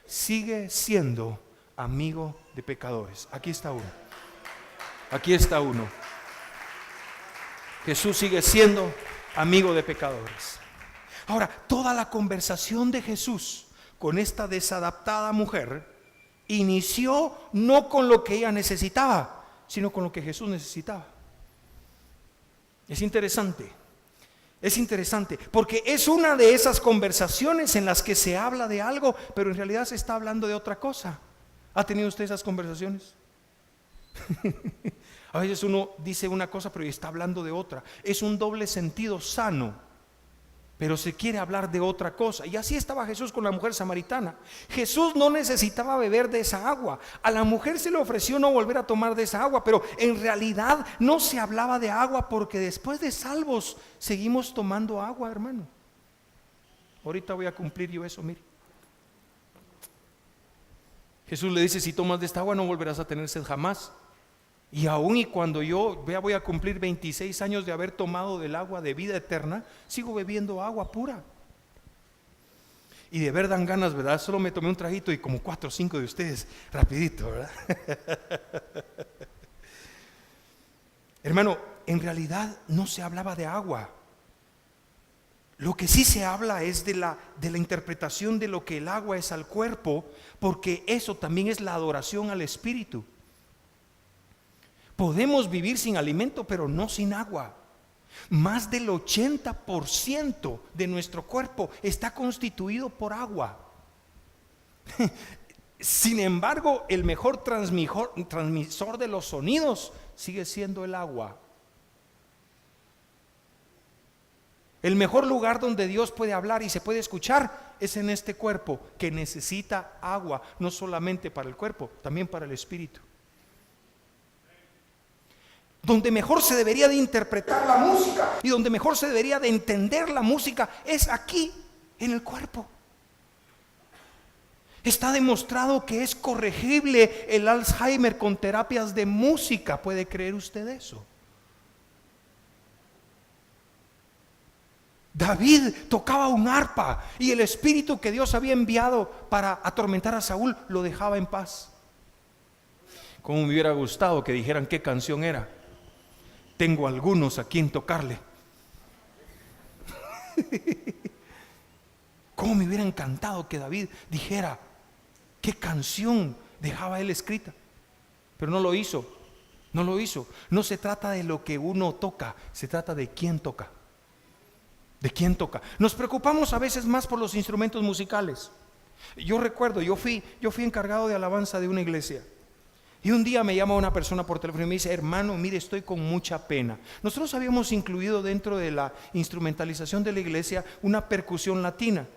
sigue siendo amigo de pecadores. Aquí está uno. Aquí está uno. Jesús sigue siendo amigo de pecadores. Ahora, toda la conversación de Jesús con esta desadaptada mujer inició no con lo que ella necesitaba, sino con lo que Jesús necesitaba. Es interesante, porque es una de esas conversaciones en las que se habla de algo, pero en realidad se está hablando de otra cosa. ¿Ha tenido usted esas conversaciones? A veces uno dice una cosa pero está hablando de otra. Es un doble sentido sano, pero se quiere hablar de otra cosa. Y así estaba Jesús con la mujer samaritana. Jesús no necesitaba beber de esa agua. A la mujer se le ofreció no volver a tomar de esa agua, pero en realidad no se hablaba de agua, porque después de salvos seguimos tomando agua, hermano. Ahorita voy a cumplir yo eso, mire. Jesús le dice: si tomas de esta agua no volverás a tener sed jamás. Y aún y cuando yo voy a cumplir 26 años de haber tomado del agua de vida eterna, sigo bebiendo agua pura. Y de ver dan ganas, ¿verdad? Solo me tomé un trajito y como 4 o 5 de ustedes, rapidito, ¿verdad? Hermano, en realidad no se hablaba de agua. Lo que sí se habla es de la interpretación de lo que el agua es al cuerpo, porque eso también es la adoración al Espíritu. Podemos vivir sin alimento, pero no sin agua. Más del 80% de nuestro cuerpo está constituido por agua. Sin embargo, el mejor transmisor de los sonidos sigue siendo el agua. El mejor lugar donde Dios puede hablar y se puede escuchar es en este cuerpo que necesita agua, no solamente para el cuerpo, también para el espíritu. Donde mejor se debería de interpretar la música y donde mejor se debería de entender la música es aquí, en el cuerpo. Está demostrado que es corregible el Alzheimer con terapias de música. ¿Puede creer usted eso? David tocaba un arpa y el espíritu que Dios había enviado para atormentar a Saúl lo dejaba en paz. Como me hubiera gustado que dijeran qué canción era. Tengo algunos a quien tocarle. Cómo me hubiera encantado que David dijera qué canción dejaba él escrita. Pero no lo hizo. No se trata de lo que uno toca, se trata de quién toca. ¿De quién toca? Nos preocupamos a veces más por los instrumentos musicales. Yo recuerdo, yo fui encargado de alabanza de una iglesia. Y un día me llama una persona por teléfono y me dice: hermano, mire, estoy con mucha pena. Nosotros habíamos incluido dentro de la instrumentalización de la iglesia una percusión latina.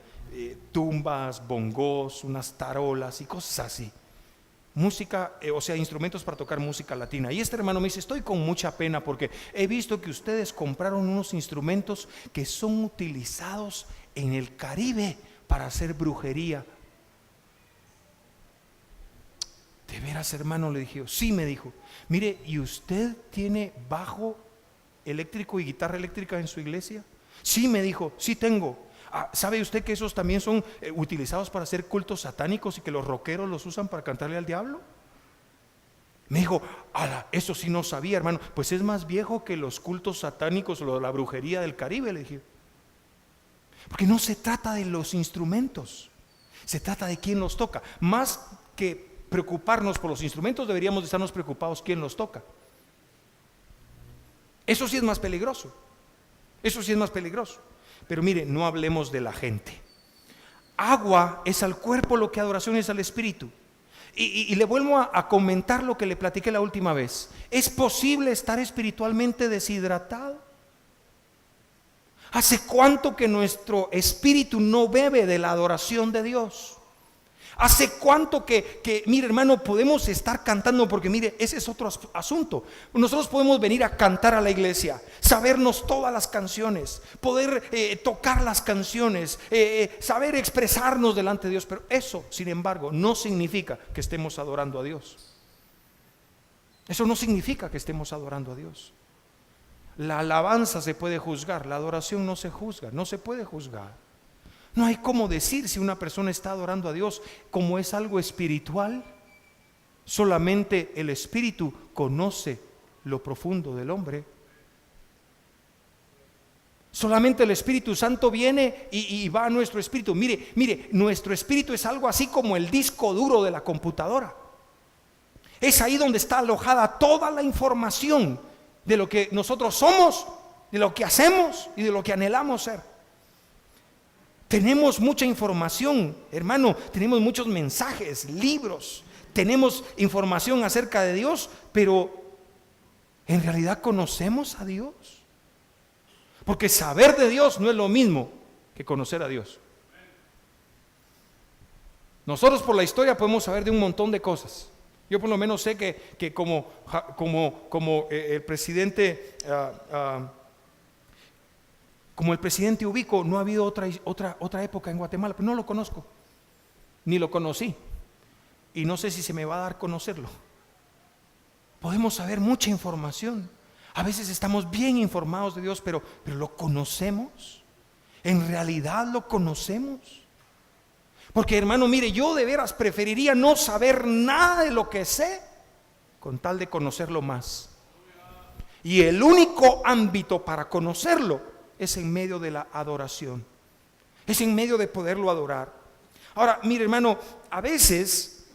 tumbas, bongos, unas tarolas y cosas así. Música, o sea, instrumentos para tocar música latina. Y este hermano me dice, estoy con mucha pena porque he visto que ustedes compraron unos instrumentos que son utilizados en el Caribe para hacer brujería. ¿De veras, hermano? Le dije, sí, me dijo. Mire, ¿y usted tiene bajo eléctrico y guitarra eléctrica en su iglesia? Sí, me dijo, sí tengo. ¿Sabe usted que esos también son utilizados para hacer cultos satánicos y que los rockeros los usan para cantarle al diablo? Me dijo, eso sí no sabía, hermano. Pues es más viejo que los cultos satánicos o la brujería del Caribe, le dije. Porque no se trata de los instrumentos, se trata de quién los toca. Más que preocuparnos por los instrumentos, deberíamos de estarnos preocupados quién los toca. Eso sí es más peligroso. Eso sí es más peligroso. Pero mire, no hablemos de la gente. Agua es al cuerpo lo que adoración es al espíritu. Y le vuelvo a comentar lo que le platiqué la última vez. ¿Es posible estar espiritualmente deshidratado? ¿Hace cuánto que nuestro espíritu no bebe de la adoración de Dios? ¿Hace cuánto que mire, hermano, podemos estar cantando? Porque mire, ese es otro asunto. Nosotros podemos venir a cantar a la iglesia, sabernos todas las canciones, poder tocar las canciones, saber expresarnos delante de Dios. Pero eso, sin embargo, no significa que estemos adorando a Dios. Eso no significa que estemos adorando a Dios. La alabanza se puede juzgar, la adoración no se juzga, no se puede juzgar. No hay cómo decir si una persona está adorando a Dios. Como es algo espiritual, solamente el Espíritu conoce lo profundo del hombre. Solamente el Espíritu Santo viene y va a nuestro espíritu. Mire, nuestro espíritu es algo así como el disco duro de la computadora. Es ahí donde está alojada toda la información de lo que nosotros somos, de lo que hacemos y de lo que anhelamos ser. Tenemos mucha información, hermano, tenemos muchos mensajes, libros, tenemos información acerca de Dios, pero ¿en realidad conocemos a Dios? Porque saber de Dios no es lo mismo que conocer a Dios. Nosotros por la historia podemos saber de un montón de cosas. Yo por lo menos sé que como el presidente... Como el presidente Ubico, no ha habido otra época en Guatemala, pero no lo conozco, ni lo conocí, y no sé si se me va a dar conocerlo. Podemos saber mucha información. A veces estamos bien informados de Dios, pero ¿lo conocemos? ¿En realidad lo conocemos? Porque, hermano, mire, yo de veras preferiría no saber nada de lo que sé, con tal de conocerlo más. Y el único ámbito para conocerlo es en medio de la adoración, es en medio de poderlo adorar. Ahora, mire, hermano, a veces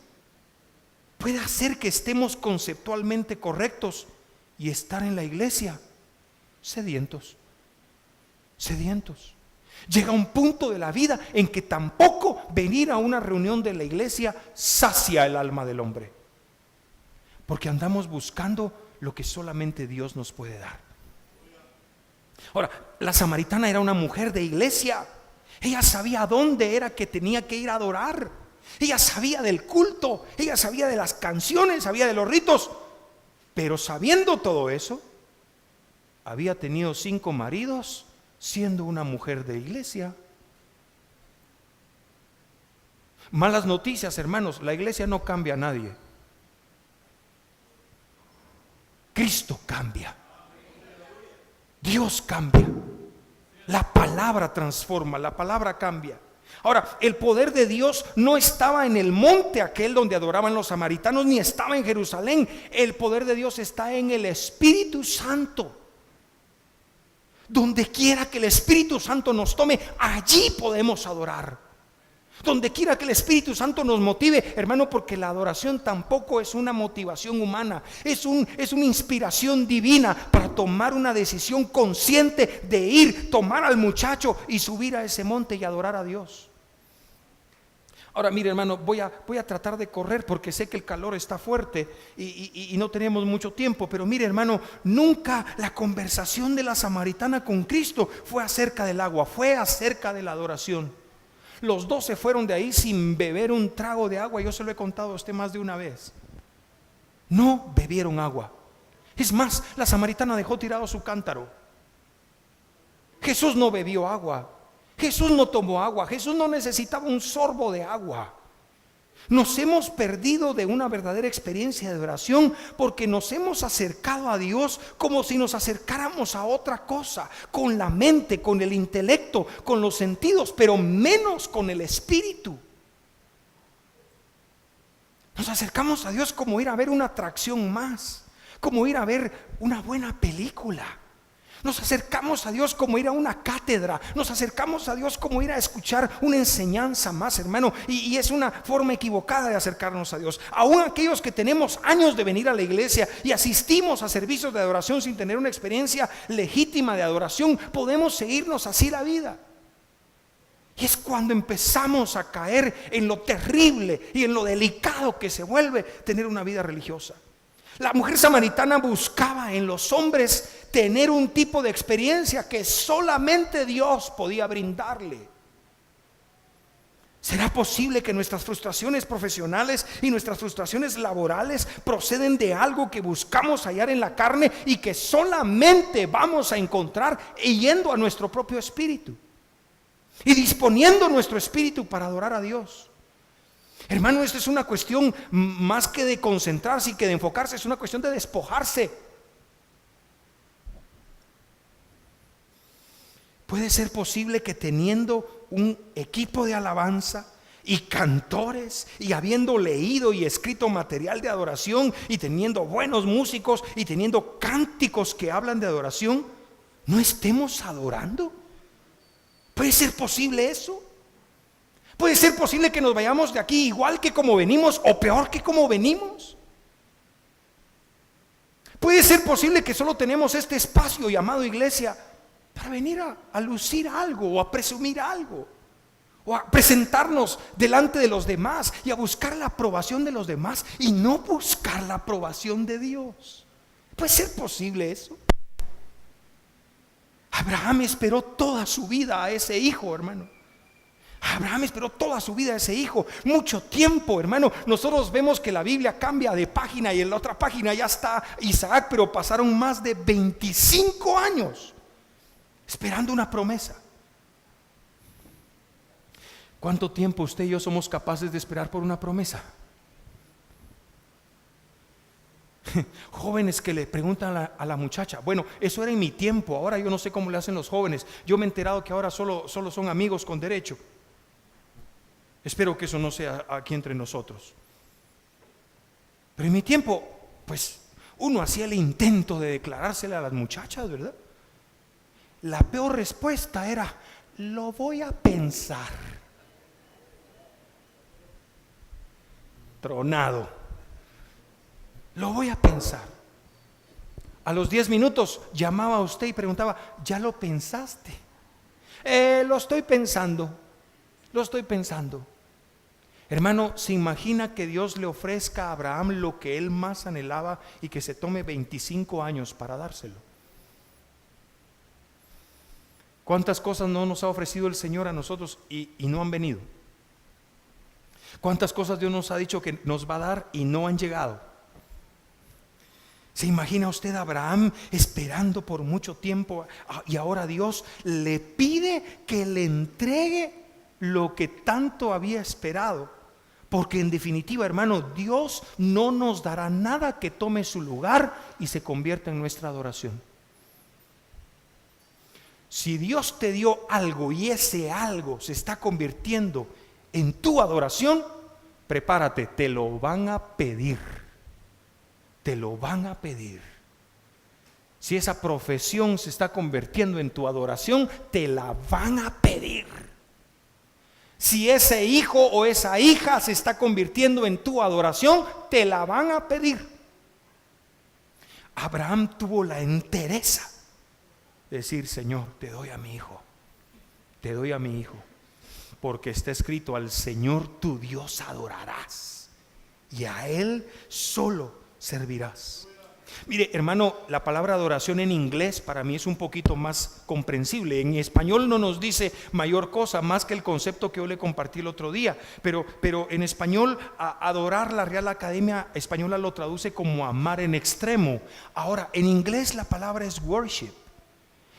puede hacer que estemos conceptualmente correctos y estar en la iglesia sedientos. Llega un punto de la vida en que tampoco venir a una reunión de la iglesia sacia el alma del hombre, porque andamos buscando lo que solamente Dios nos puede dar. Ahora, la samaritana era una mujer de iglesia. Ella sabía dónde era que tenía que ir a adorar. Ella sabía del culto, ella sabía de las canciones, sabía de los ritos. Pero sabiendo todo eso, había tenido 5 maridos siendo una mujer de iglesia. Malas noticias, hermanos, la iglesia no cambia a nadie. Cristo cambia. Dios cambia. La palabra transforma, la palabra cambia. Ahora, el poder de Dios no estaba en el monte aquel donde adoraban los samaritanos, ni estaba en Jerusalén. El poder de Dios está en el Espíritu Santo. Donde quiera que el Espíritu Santo nos tome, allí podemos adorar. Donde quiera que el Espíritu Santo nos motive, hermano, porque la adoración tampoco es una motivación humana, es una inspiración divina para tomar una decisión consciente de ir, tomar al muchacho y subir a ese monte y adorar a Dios. Ahora, mire, hermano, voy a tratar de correr porque sé que el calor está fuerte y no tenemos mucho tiempo, pero mire, hermano, nunca la conversación de la samaritana con Cristo fue acerca del agua, fue acerca de la adoración. Los dos se fueron de ahí sin beber un trago de agua. Yo se lo he contado a usted más de una vez. No bebieron agua. Es más, la samaritana dejó tirado su cántaro. Jesús no bebió agua. Jesús no tomó agua. Jesús no necesitaba un sorbo de agua. Nos hemos perdido de una verdadera experiencia de oración porque nos hemos acercado a Dios como si nos acercáramos a otra cosa, con la mente, con el intelecto, con los sentidos, pero menos con el espíritu. Nos acercamos a Dios como ir a ver una atracción más, como ir a ver una buena película. Nos acercamos a Dios como ir a una cátedra. Nos acercamos a Dios como ir a escuchar una enseñanza más, hermano. Y es una forma equivocada de acercarnos a Dios. Aún aquellos que tenemos años de venir a la iglesia y asistimos a servicios de adoración sin tener una experiencia legítima de adoración, podemos seguirnos así la vida. Y es cuando empezamos a caer en lo terrible y en lo delicado que se vuelve tener una vida religiosa. La mujer samaritana buscaba en los hombres tener un tipo de experiencia que solamente Dios podía brindarle. ¿Será posible que nuestras frustraciones profesionales y nuestras frustraciones laborales proceden de algo que buscamos hallar en la carne y que solamente vamos a encontrar yendo a nuestro propio espíritu y disponiendo nuestro espíritu para adorar a Dios? Hermano, esto es una cuestión más que de concentrarse y que de enfocarse, es una cuestión de despojarse. Puede ser posible que teniendo un equipo de alabanza y cantores y habiendo leído y escrito material de adoración y teniendo buenos músicos y teniendo cánticos que hablan de adoración, no estemos adorando. ¿Puede ser posible eso? ¿Puede ser posible que nos vayamos de aquí igual que como venimos o peor que como venimos? ¿Puede ser posible que solo tenemos este espacio llamado iglesia para venir a lucir algo o a presumir algo o a presentarnos delante de los demás y a buscar la aprobación de los demás y no buscar la aprobación de Dios? ¿Puede ser posible eso? Abraham esperó toda su vida a ese hijo, hermano. Abraham esperó toda su vida a ese hijo, mucho tiempo, hermano. Nosotros vemos que la Biblia cambia de página y en la otra página ya está Isaac, pero pasaron más de 25 años esperando una promesa. ¿Cuánto tiempo usted y yo somos capaces de esperar por una promesa? Jóvenes que le preguntan a la muchacha, bueno, eso era en mi tiempo, ahora yo no sé cómo le hacen los jóvenes. Yo me he enterado que ahora solo son amigos con derecho. Espero que eso no sea aquí entre nosotros. Pero en mi tiempo, pues uno hacía el intento de declarársele a las muchachas, ¿verdad? La peor respuesta era, lo voy a pensar. Tronado. Lo voy a pensar. A los 10 minutos llamaba a usted y preguntaba, ¿ya lo pensaste? Lo estoy pensando. Hermano, ¿se imagina que Dios le ofrezca a Abraham lo que él más anhelaba y que se tome 25 años para dárselo? ¿Cuántas cosas no nos ha ofrecido el Señor a nosotros y no han venido? ¿Cuántas cosas Dios nos ha dicho que nos va a dar y no han llegado? ¿Se imagina usted a Abraham esperando por mucho tiempo y ahora Dios le pide que le entregue lo que tanto había esperado? Porque en definitiva, hermano, Dios no nos dará nada que tome su lugar y se convierta en nuestra adoración. Si Dios te dio algo y ese algo se está convirtiendo en tu adoración, prepárate, te lo van a pedir. Te lo van a pedir. Si esa profesión se está convirtiendo en tu adoración, te la van a pedir. Si ese hijo o esa hija se está convirtiendo en tu adoración, te la van a pedir. Abraham tuvo la entereza de decir, Señor, te doy a mi hijo, porque está escrito, al Señor tu Dios adorarás y a Él solo servirás. Mire, hermano, la palabra adoración en inglés para mí es un poquito más comprensible. En español no nos dice mayor cosa más que el concepto que yo le compartí el otro día. Pero en español, adorar, la Real Academia Española lo traduce como amar en extremo. Ahora, en inglés la palabra es worship.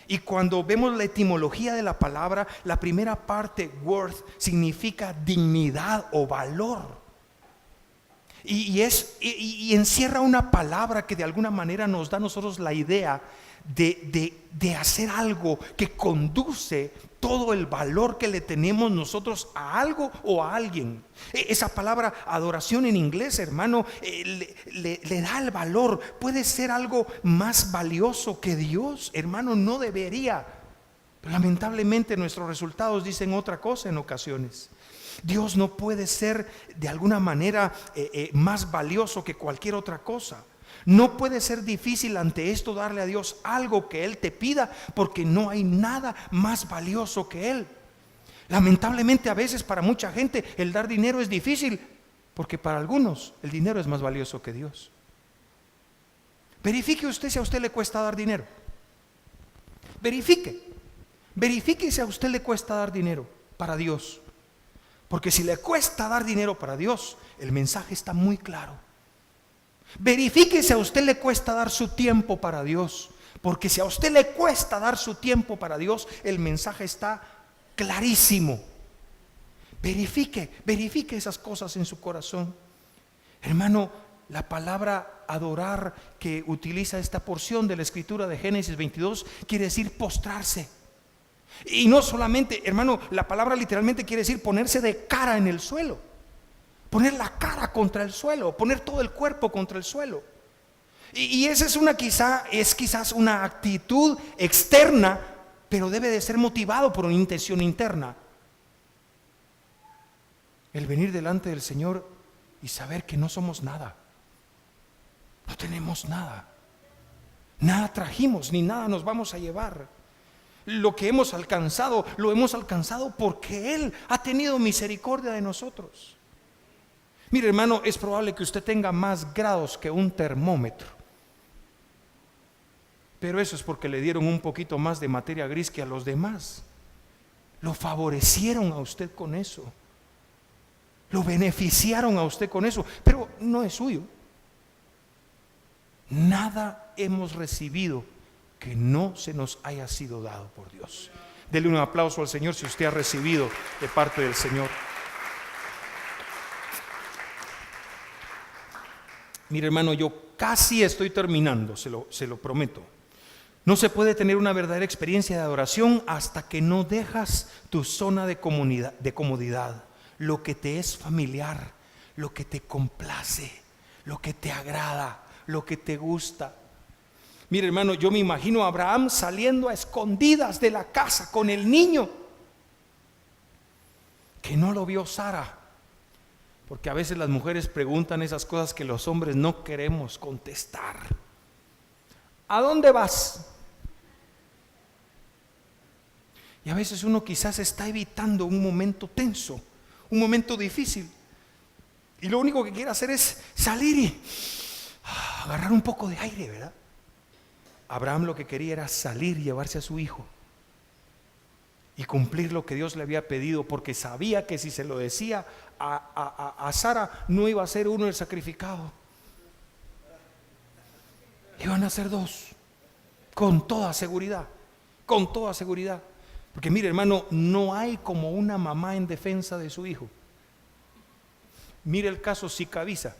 Y cuando vemos la etimología de la palabra, la primera parte, worth, significa dignidad o valor. Y encierra una palabra que de alguna manera nos da a nosotros la idea de hacer algo que conduce todo el valor que le tenemos nosotros a algo o a alguien. Esa palabra adoración en inglés, hermano, le da el valor. Puede ser algo más valioso que Dios, hermano, no debería. Pero lamentablemente nuestros resultados dicen otra cosa en ocasiones. Dios no puede ser de alguna manera más valioso que cualquier otra cosa. No puede ser difícil ante esto darle a Dios algo que Él te pida, porque no hay nada más valioso que Él. Lamentablemente a veces para mucha gente el dar dinero es difícil, porque para algunos el dinero es más valioso que Dios. Verifique usted si a usted le cuesta dar dinero. Verifique si a usted le cuesta dar dinero para Dios. Porque si le cuesta dar dinero para Dios, el mensaje está muy claro. Verifique si a usted le cuesta dar su tiempo para Dios. Porque si a usted le cuesta dar su tiempo para Dios, el mensaje está clarísimo. Verifique esas cosas en su corazón. Hermano, la palabra adorar que utiliza esta porción de la escritura de Génesis 22 quiere decir postrarse. Y no solamente, hermano, la palabra literalmente quiere decir ponerse de cara en el suelo, poner la cara contra el suelo, poner todo el cuerpo contra el suelo. Y esa es quizás una actitud externa, pero debe de ser motivado por una intención interna. El venir delante del Señor y saber que no somos nada, no tenemos nada, nada trajimos ni nada nos vamos a llevar. Lo que hemos alcanzado, lo hemos alcanzado porque Él ha tenido misericordia de nosotros. Mire, hermano, es probable que usted tenga más grados que un termómetro, pero eso es porque le dieron un poquito más de materia gris que a los demás. Lo favorecieron a usted con eso, lo beneficiaron a usted con eso, pero no es suyo. Nada hemos recibido que no se nos haya sido dado por Dios. Dele un aplauso al Señor si usted ha recibido de parte del Señor. Mire, hermano, yo casi estoy terminando, se lo prometo. No se puede tener una verdadera experiencia de adoración hasta que no dejas tu zona de comodidad, lo que te es familiar, lo que te complace, lo que te agrada, lo que te gusta. Mire, hermano, yo me imagino a Abraham saliendo a escondidas de la casa con el niño, que no lo vio Sara, porque a veces las mujeres preguntan esas cosas que los hombres no queremos contestar. ¿A dónde vas? Y a veces uno quizás está evitando un momento tenso, un momento difícil, y lo único que quiere hacer es salir y agarrar un poco de aire, ¿verdad? Abraham lo que quería era salir y llevarse a su hijo y cumplir lo que Dios le había pedido, porque sabía que si se lo decía a Sara, no iba a ser uno el sacrificado, iban a ser dos, con toda seguridad. Porque mire, hermano, no hay como una mamá en defensa de su hijo. Mire el caso Sicavisa.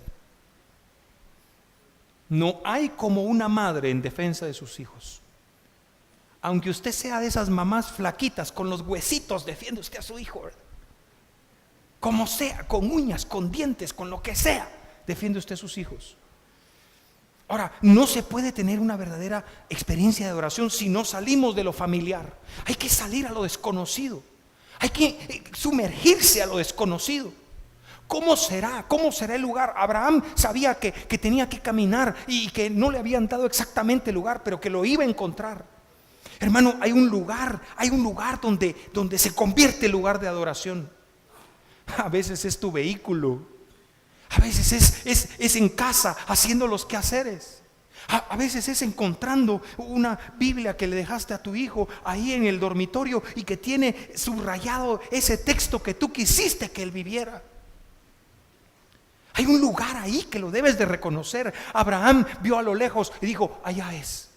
No hay como una madre en defensa de sus hijos. Aunque usted sea de esas mamás flaquitas, con los huesitos, defiende usted a su hijo, ¿verdad? Como sea, con uñas, con dientes, con lo que sea, defiende usted a sus hijos. Ahora, no se puede tener una verdadera experiencia de adoración si no salimos de lo familiar. Hay que salir a lo desconocido. Hay que sumergirse a lo desconocido. ¿Cómo será el lugar? Abraham sabía que tenía que caminar y que no le habían dado exactamente el lugar, pero que lo iba a encontrar. Hermano, hay un lugar donde se convierte el lugar de adoración. A veces es tu vehículo, a veces es en casa haciendo los quehaceres, A veces es encontrando una Biblia que le dejaste a tu hijo ahí en el dormitorio y que tiene subrayado ese texto que tú quisiste que él viviera. Hay un lugar ahí que lo debes de reconocer. Abraham vio a lo lejos y dijo: allá es,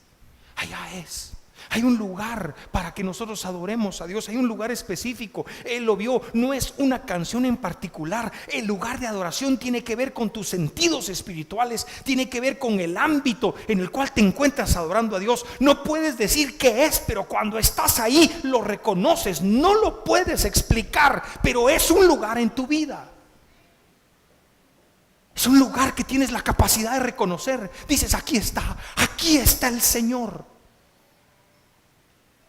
allá es. Hay un lugar para que nosotros adoremos a Dios. Hay un lugar específico. Él lo vio. No es una canción en particular. El lugar de adoración tiene que ver con tus sentidos espirituales. Tiene que ver con el ámbito en el cual te encuentras adorando a Dios. No puedes decir qué es, pero cuando estás ahí lo reconoces. No lo puedes explicar, pero es un lugar en tu vida. Es un lugar que tienes la capacidad de reconocer. Dices: aquí está el Señor.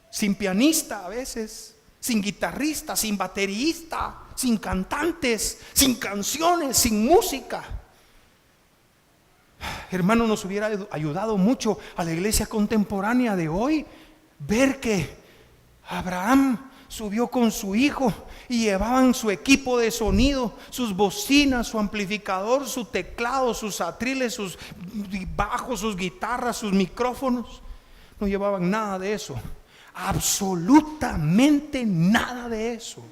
Sin pianista a veces, sin guitarrista, sin baterista, sin cantantes, sin canciones, sin música. Hermano, nos hubiera ayudado mucho a la iglesia contemporánea de hoy ver que Abraham subió con su hijo y llevaban su equipo de sonido, sus bocinas, su amplificador, su teclado, sus atriles, sus bajos, sus guitarras, sus micrófonos. No llevaban nada de eso. Absolutamente nada de eso.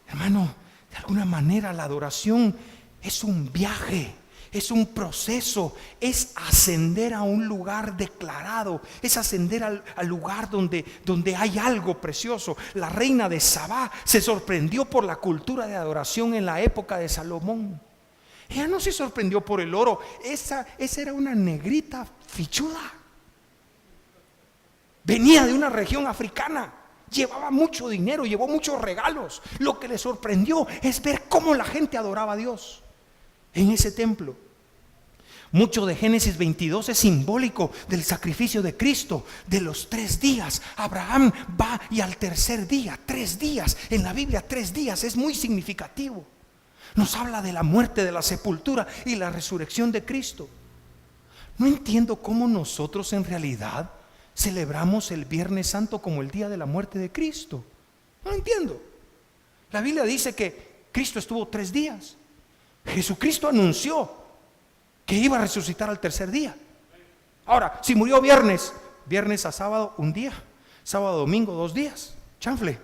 Hermano, de alguna manera la adoración es un viaje, es un proceso, es ascender a un lugar declarado, es ascender al lugar donde hay algo precioso. La reina de Sabá se sorprendió por la cultura de adoración en la época de Salomón. Ella no se sorprendió por el oro. Esa era una negrita fichuda. Venía de una región africana, llevaba mucho dinero, llevó muchos regalos. Lo que le sorprendió es ver cómo la gente adoraba a Dios en ese templo. Mucho de Génesis 22 es simbólico del sacrificio de Cristo, de los 3 días. Abraham va y al tercer día, 3 días, en la Biblia 3 días es muy significativo. Nos habla de la muerte, de la sepultura y la resurrección de Cristo. No entiendo cómo nosotros en realidad celebramos el Viernes Santo como el día de la muerte de Cristo. No entiendo. La Biblia dice que Cristo estuvo 3 días. Jesucristo anunció que iba a resucitar al tercer día. Ahora, si murió viernes a sábado 1 día, sábado a domingo 2 días, chanfle.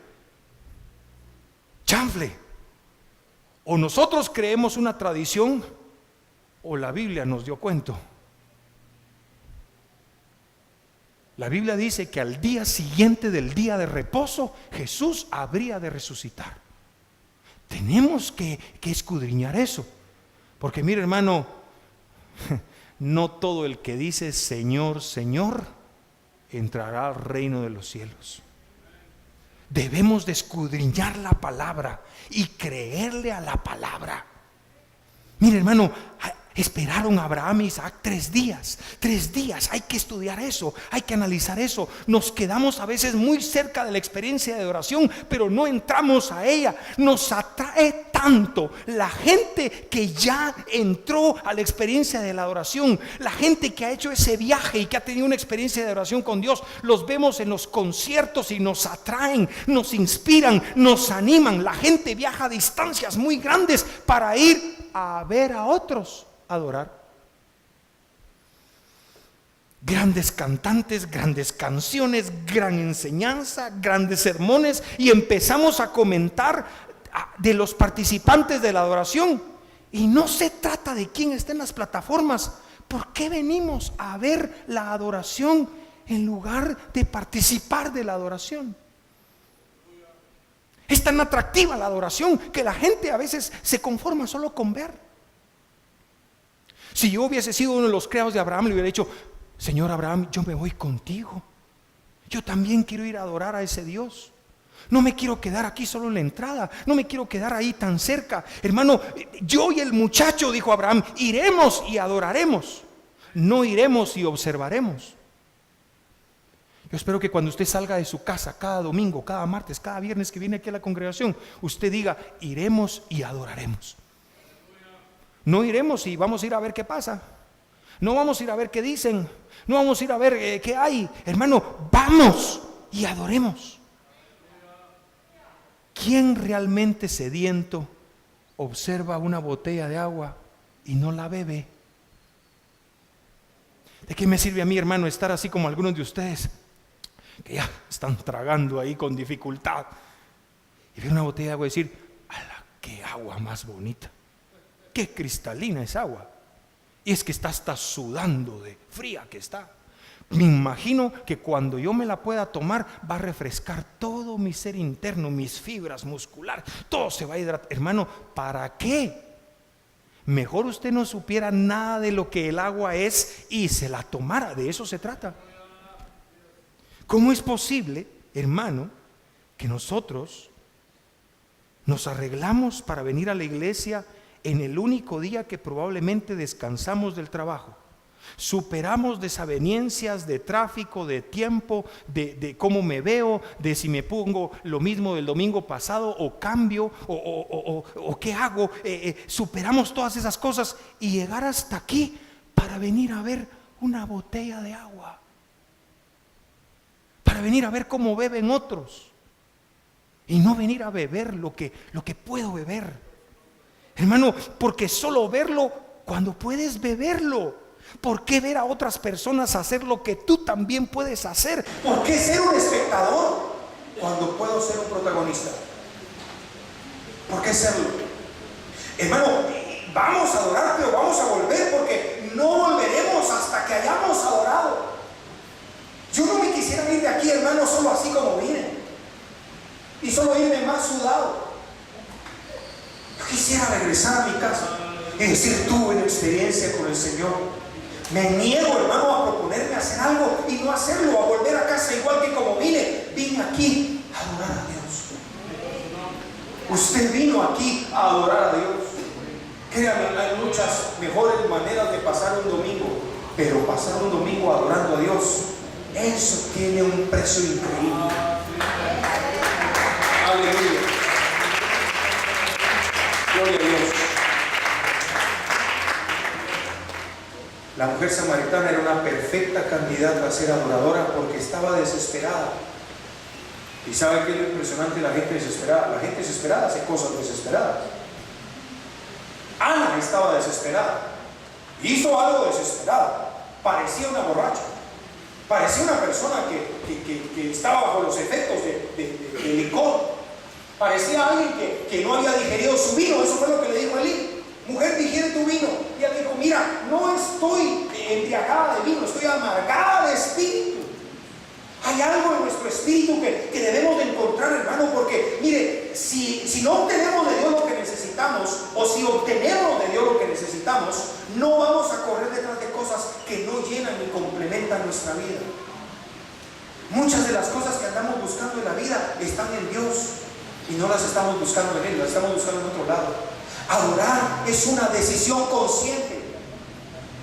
O nosotros creemos una tradición o la Biblia nos dio cuento. La Biblia dice que al día siguiente del día de reposo Jesús habría de resucitar. Tenemos que escudriñar eso. Porque mire, hermano, no todo el que dice Señor, Señor entrará al reino de los cielos. Debemos de escudriñar la palabra y creerle a la palabra. Mire, hermano, esperaron a Abraham y Isaac 3 días. 3 días, hay que estudiar eso, hay que analizar eso. Nos quedamos a veces muy cerca de la experiencia de adoración, pero no entramos a ella. Nos atrae tanto la gente que ya entró a la experiencia de la adoración, la gente que ha hecho ese viaje y que ha tenido una experiencia de adoración con Dios. Los vemos en los conciertos y nos atraen, nos inspiran, nos animan. La gente viaja a distancias muy grandes para ir a ver a otros adorar. Grandes cantantes, grandes canciones, gran enseñanza, grandes sermones, y empezamos a comentar de los participantes de la adoración. Y no se trata de quién está en las plataformas. ¿Por qué venimos a ver la adoración en lugar de participar de la adoración? Es tan atractiva la adoración que la gente a veces se conforma solo con ver. Si yo hubiese sido uno de los criados de Abraham, le hubiera dicho: Señor Abraham, yo me voy contigo. Yo también quiero ir a adorar a ese Dios. No me quiero quedar aquí solo en la entrada. No me quiero quedar ahí tan cerca. Hermano, yo y el muchacho, dijo Abraham, iremos y adoraremos. No iremos y observaremos. Yo espero que cuando usted salga de su casa cada domingo, cada martes, cada viernes que viene aquí a la congregación, usted diga: iremos y adoraremos. No iremos y vamos a ir a ver qué pasa. No vamos a ir a ver qué dicen. No vamos a ir a ver qué hay. Hermano, vamos y adoremos. ¿Quién realmente sediento observa una botella de agua y no la bebe? ¿De qué me sirve a mí, hermano, estar así como algunos de ustedes que ya están tragando ahí con dificultad y ver una botella de agua y decir: ¡ala, qué agua más bonita! ¡Qué cristalina es agua! Y es que está hasta sudando de fría que está. Me imagino que cuando yo me la pueda tomar va a refrescar todo mi ser interno, mis fibras musculares, todo se va a hidratar. Hermano, ¿para qué? Mejor usted no supiera nada de lo que el agua es y se la tomara. De eso se trata. ¿Cómo es posible, hermano, que nosotros nos arreglamos para venir a la iglesia en el único día que probablemente descansamos del trabajo? Superamos desavenencias de tráfico, de tiempo, de cómo me veo, de si me pongo lo mismo del domingo pasado o cambio o qué hago. Superamos todas esas cosas y llegar hasta aquí para venir a ver una botella de agua, para venir a ver cómo beben otros y no venir a beber lo que puedo beber, hermano, porque solo verlo cuando puedes beberlo. ¿Por qué ver a otras personas hacer lo que tú también puedes hacer? ¿Por qué ser un espectador cuando puedo ser un protagonista? ¿Por qué serlo? Hermano, vamos a adorar, pero vamos a volver, porque no volveremos hasta que hayamos adorado. Yo no me quisiera ir de aquí, hermano, solo así como vine, y solo irme más sudado. Yo quisiera regresar a mi casa y decir: tuve una experiencia con el Señor. Me niego, hermano, a proponerme hacer algo y no hacerlo, a volver a casa igual que como vine. Vine aquí a adorar a Dios. Usted vino aquí a adorar a Dios. Créame, hay muchas mejores maneras de pasar un domingo, pero pasar un domingo adorando a Dios, eso tiene un precio increíble. Aleluya. Gloria a Dios. La mujer samaritana era una perfecta candidata a ser adoradora porque estaba desesperada. ¿Y sabe qué es lo impresionante de la gente desesperada? La gente desesperada hace cosas desesperadas. Ana estaba desesperada. Hizo algo desesperado. Parecía una borracha. Parecía una persona que estaba bajo los efectos de licor. Parecía alguien que no había digerido su vino. Eso fue lo que le dijo Elí: mujer, digiere tu vino. Y ella dijo: mira, no estoy embriagada de vino, estoy amargada de espíritu. Hay algo en nuestro espíritu que debemos de encontrar, hermano, porque mire, si no obtenemos de Dios lo que necesitamos, o si obtenemos de Dios lo que necesitamos, no vamos a correr detrás de cosas que no llenan ni complementan nuestra vida. Muchas de las cosas que andamos buscando en la vida están en Dios y no las estamos buscando en Él, las estamos buscando en otro lado. Adorar es una decisión consciente.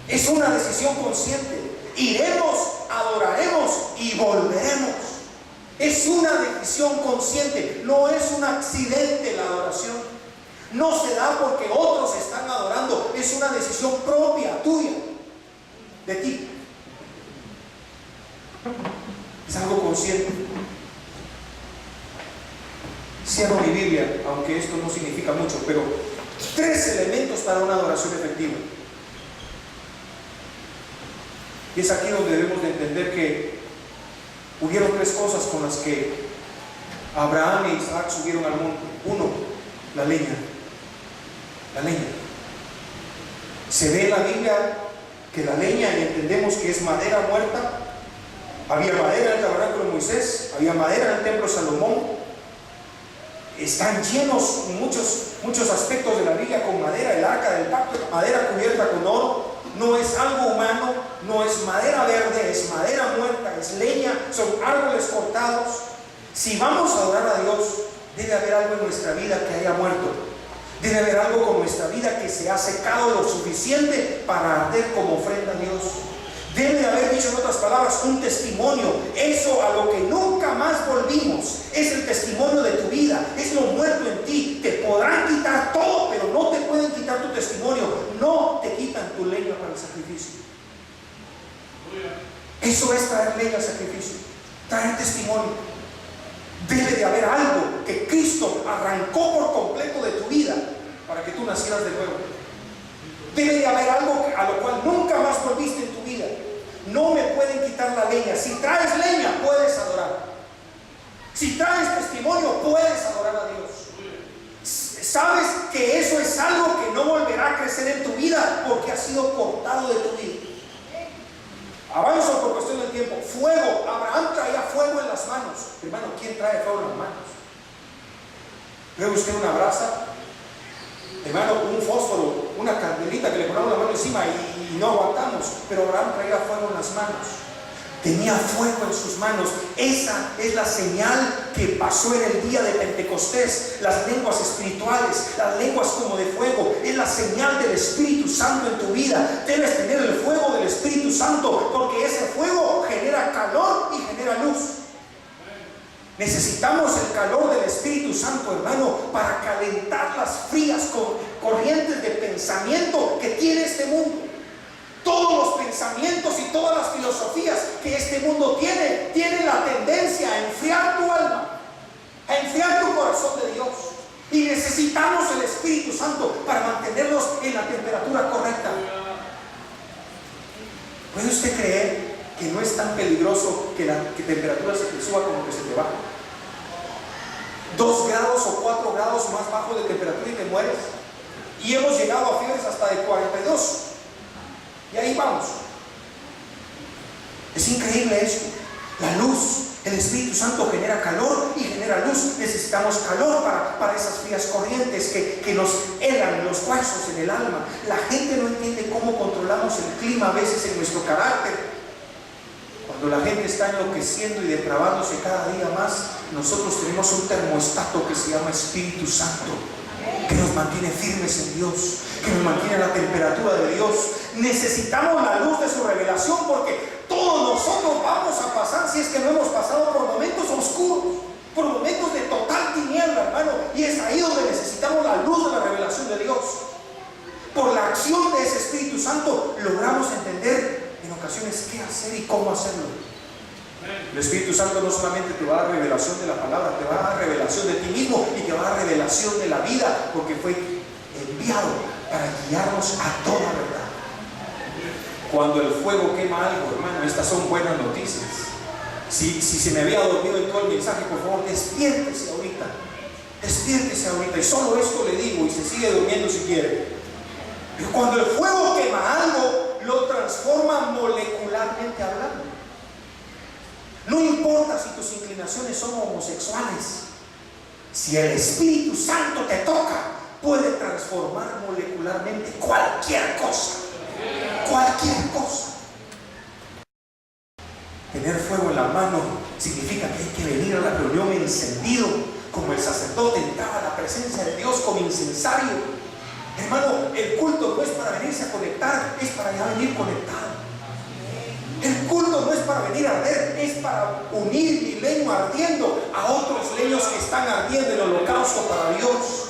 Es una decisión consciente. Iremos, adoraremos y volveremos. Es una decisión consciente. No es un accidente la adoración. No se da porque otros están adorando. Es una decisión propia, tuya, de ti. Es algo consciente. Cierro mi Biblia, aunque esto no significa mucho, pero 3 elementos para una adoración efectiva. Y es aquí donde debemos de entender que hubieron 3 cosas con las que Abraham e Isaac subieron al monte. 1, la leña. La leña. Se ve en la Biblia que la leña, y entendemos que es madera muerta. Había madera en el tabernáculo de Moisés, había madera en el templo de Salomón. Están llenos muchos aspectos de la Biblia con madera. El arca del pacto, madera cubierta con oro. No es algo humano, no es madera verde, es madera muerta, es leña, son árboles cortados. Si vamos a adorar a Dios, debe haber algo en nuestra vida que haya muerto. Debe haber algo con nuestra vida que se ha secado lo suficiente para arder como ofrenda a Dios. Debe de haber dicho, en otras palabras, un testimonio. Eso a lo que nunca más volvimos es el testimonio de tu vida, es lo muerto en ti. Te podrán quitar todo, pero no te pueden quitar tu testimonio. No te quitan tu leña para el sacrificio. Eso es traer leña al sacrificio, traer testimonio. Debe de haber algo que Cristo arrancó por completo de tu vida para que tú nacieras de nuevo. Debe de haber algo a lo cual nunca más volviste en tu vida. no me pueden quitar la leña. Si traes leña, puedes adorar. Si traes testimonio, puedes adorar a Dios. Sabes que eso es algo que no volverá a crecer en tu vida porque ha sido cortado de tu vida. Avanzo por cuestión del tiempo. Fuego. Abraham traía fuego en las manos. Hermano, ¿quién trae fuego en las manos? ¿Ve usted una brasa? Hermano, un fósforo, una candelita que le ponemos la mano encima y no aguantamos. Pero Abraham traía fuego en las manos. Tenía fuego en sus manos. Esa es la señal que pasó en el día de Pentecostés. Las lenguas espirituales, las lenguas como de fuego, es la señal del Espíritu Santo en tu vida. Debes tener el fuego del Espíritu Santo, porque ese fuego genera calor y genera luz. Necesitamos el calor del Espíritu Santo, hermano, para calentar las frías corrientes de pensamiento que tiene este mundo. Todos los pensamientos y todas las filosofías que este mundo tienen la tendencia a enfriar tu alma, a enfriar tu corazón de Dios. Y necesitamos el Espíritu Santo para mantenerlos en la temperatura correcta. ¿Puede usted creer que no es tan peligroso que la temperatura se te suba como que se te baja? 2 grados o 4 grados más bajo de temperatura y te mueres. Y hemos llegado a fiebres hasta de 42. Y ahí vamos. Es increíble esto. La luz, el Espíritu Santo genera calor y genera luz. Necesitamos calor para esas frías corrientes que nos helan los huesos en el alma. La gente no entiende cómo controlamos el clima a veces en nuestro carácter. Cuando la gente está enloqueciendo y depravándose cada día más, nosotros tenemos un termostato que se llama Espíritu Santo, que nos mantiene firmes en Dios, que nos mantiene a la temperatura de Dios. Necesitamos la luz de su revelación, porque todos nosotros vamos a pasar, si es que no hemos pasado, por momentos oscuros, por momentos de total tiniebla, hermano, y es ahí donde necesitamos la luz de la revelación de Dios. Por la acción de ese Espíritu Santo logramos entender en ocasiones qué hacer y cómo hacerlo. El Espíritu Santo no solamente te va a dar revelación de la palabra, te va a dar revelación de ti mismo y te va a dar revelación de la vida, porque fue enviado para guiarnos a toda verdad. Cuando el fuego quema algo, hermano, estas son buenas noticias. Si se me había dormido en todo el mensaje, por favor, despiértese ahorita. Despiértese ahorita. Y solo esto le digo, y se sigue durmiendo si quiere. Pero cuando el fuego quema algo, lo transforma molecularmente hablando. No importa si tus inclinaciones son homosexuales. Si el Espíritu Santo te toca, puede transformar molecularmente cualquier cosa. Cualquier cosa. Tener fuego en la mano significa que hay que venir a la reunión encendido, como el sacerdote entraba a la presencia de Dios con incensario. Hermano, el culto no es para venirse a conectar, es para ya venir conectado. El culto no es para venir a arder, es para unir mi leño ardiendo a otros leños que están ardiendo en el holocausto para Dios.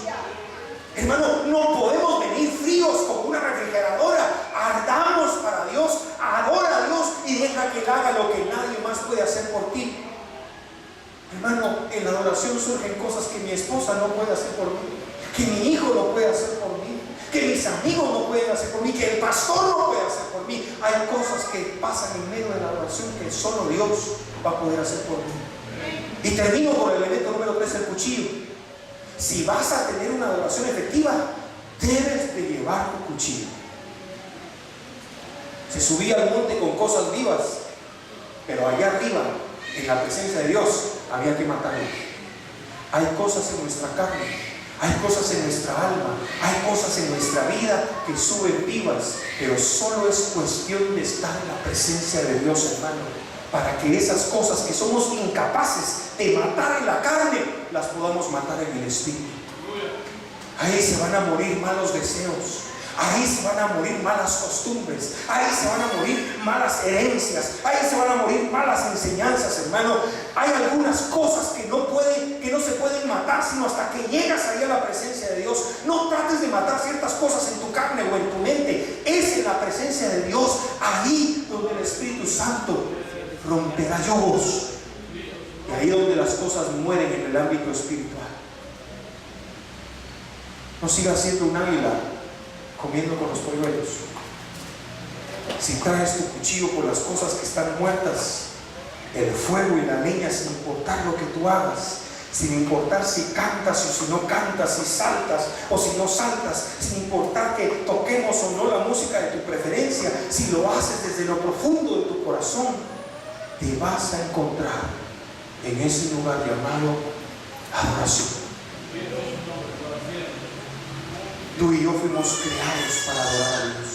Hermano, no podemos venir fríos como una refrigeradora. Ardamos para Dios, adora a Dios y deja que Él haga lo que nadie más puede hacer por ti. Hermano, en la adoración surgen cosas que mi esposa no puede hacer por mí, que mi hijo no puede hacer por mí, que mis amigos no pueden hacer por mí, que el pastor no puede hacer por mí. Hay cosas que pasan en medio de la adoración que solo Dios va a poder hacer por mí. Y termino por el elemento número 3, el cuchillo. Si vas a tener una adoración efectiva, debes de llevar tu cuchillo. Se subía al monte con cosas vivas, pero allá arriba, en la presencia de Dios, había que matarlo. Hay cosas en nuestra carne, hay cosas en nuestra alma, hay cosas en nuestra vida que suben vivas, pero solo es cuestión de estar en la presencia de Dios, hermano, para que esas cosas que somos incapaces de matar en la carne, las podamos matar en el Espíritu. Ahí se van a morir malos deseos, ahí se van a morir malas costumbres, ahí se van a morir malas herencias, ahí se van a morir malas enseñanzas, hermano. Hay algunas cosas que no se pueden matar sino hasta que llegas ahí a la presencia de Dios. No trates de matar ciertas cosas en tu carne o en tu mente. Es en la presencia de Dios, ahí donde el Espíritu Santo romperá yugos, y ahí donde las cosas mueren en el ámbito espiritual. No sigas siendo un águila comiendo con los polluelos. si traes tu cuchillo por las cosas que están muertas, el fuego y la leña, sin importar lo que tú hagas, sin importar si cantas o si no cantas, si saltas o si no saltas, sin importar que toquemos o no la música de tu preferencia, si lo haces desde lo profundo de tu corazón, te vas a encontrar en ese lugar llamado adoración. Tú y yo fuimos creados para adorar a Dios.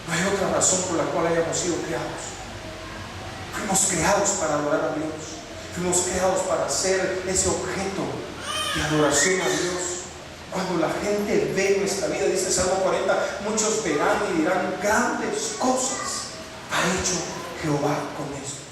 No hay otra razón por la cual hayamos sido creados. Fuimos creados para adorar a Dios. Fuimos creados para ser ese objeto de adoración a Dios. Cuando la gente ve nuestra vida, dice Salmo 40, muchos verán y dirán: grandes cosas ha hecho Jehová con esto.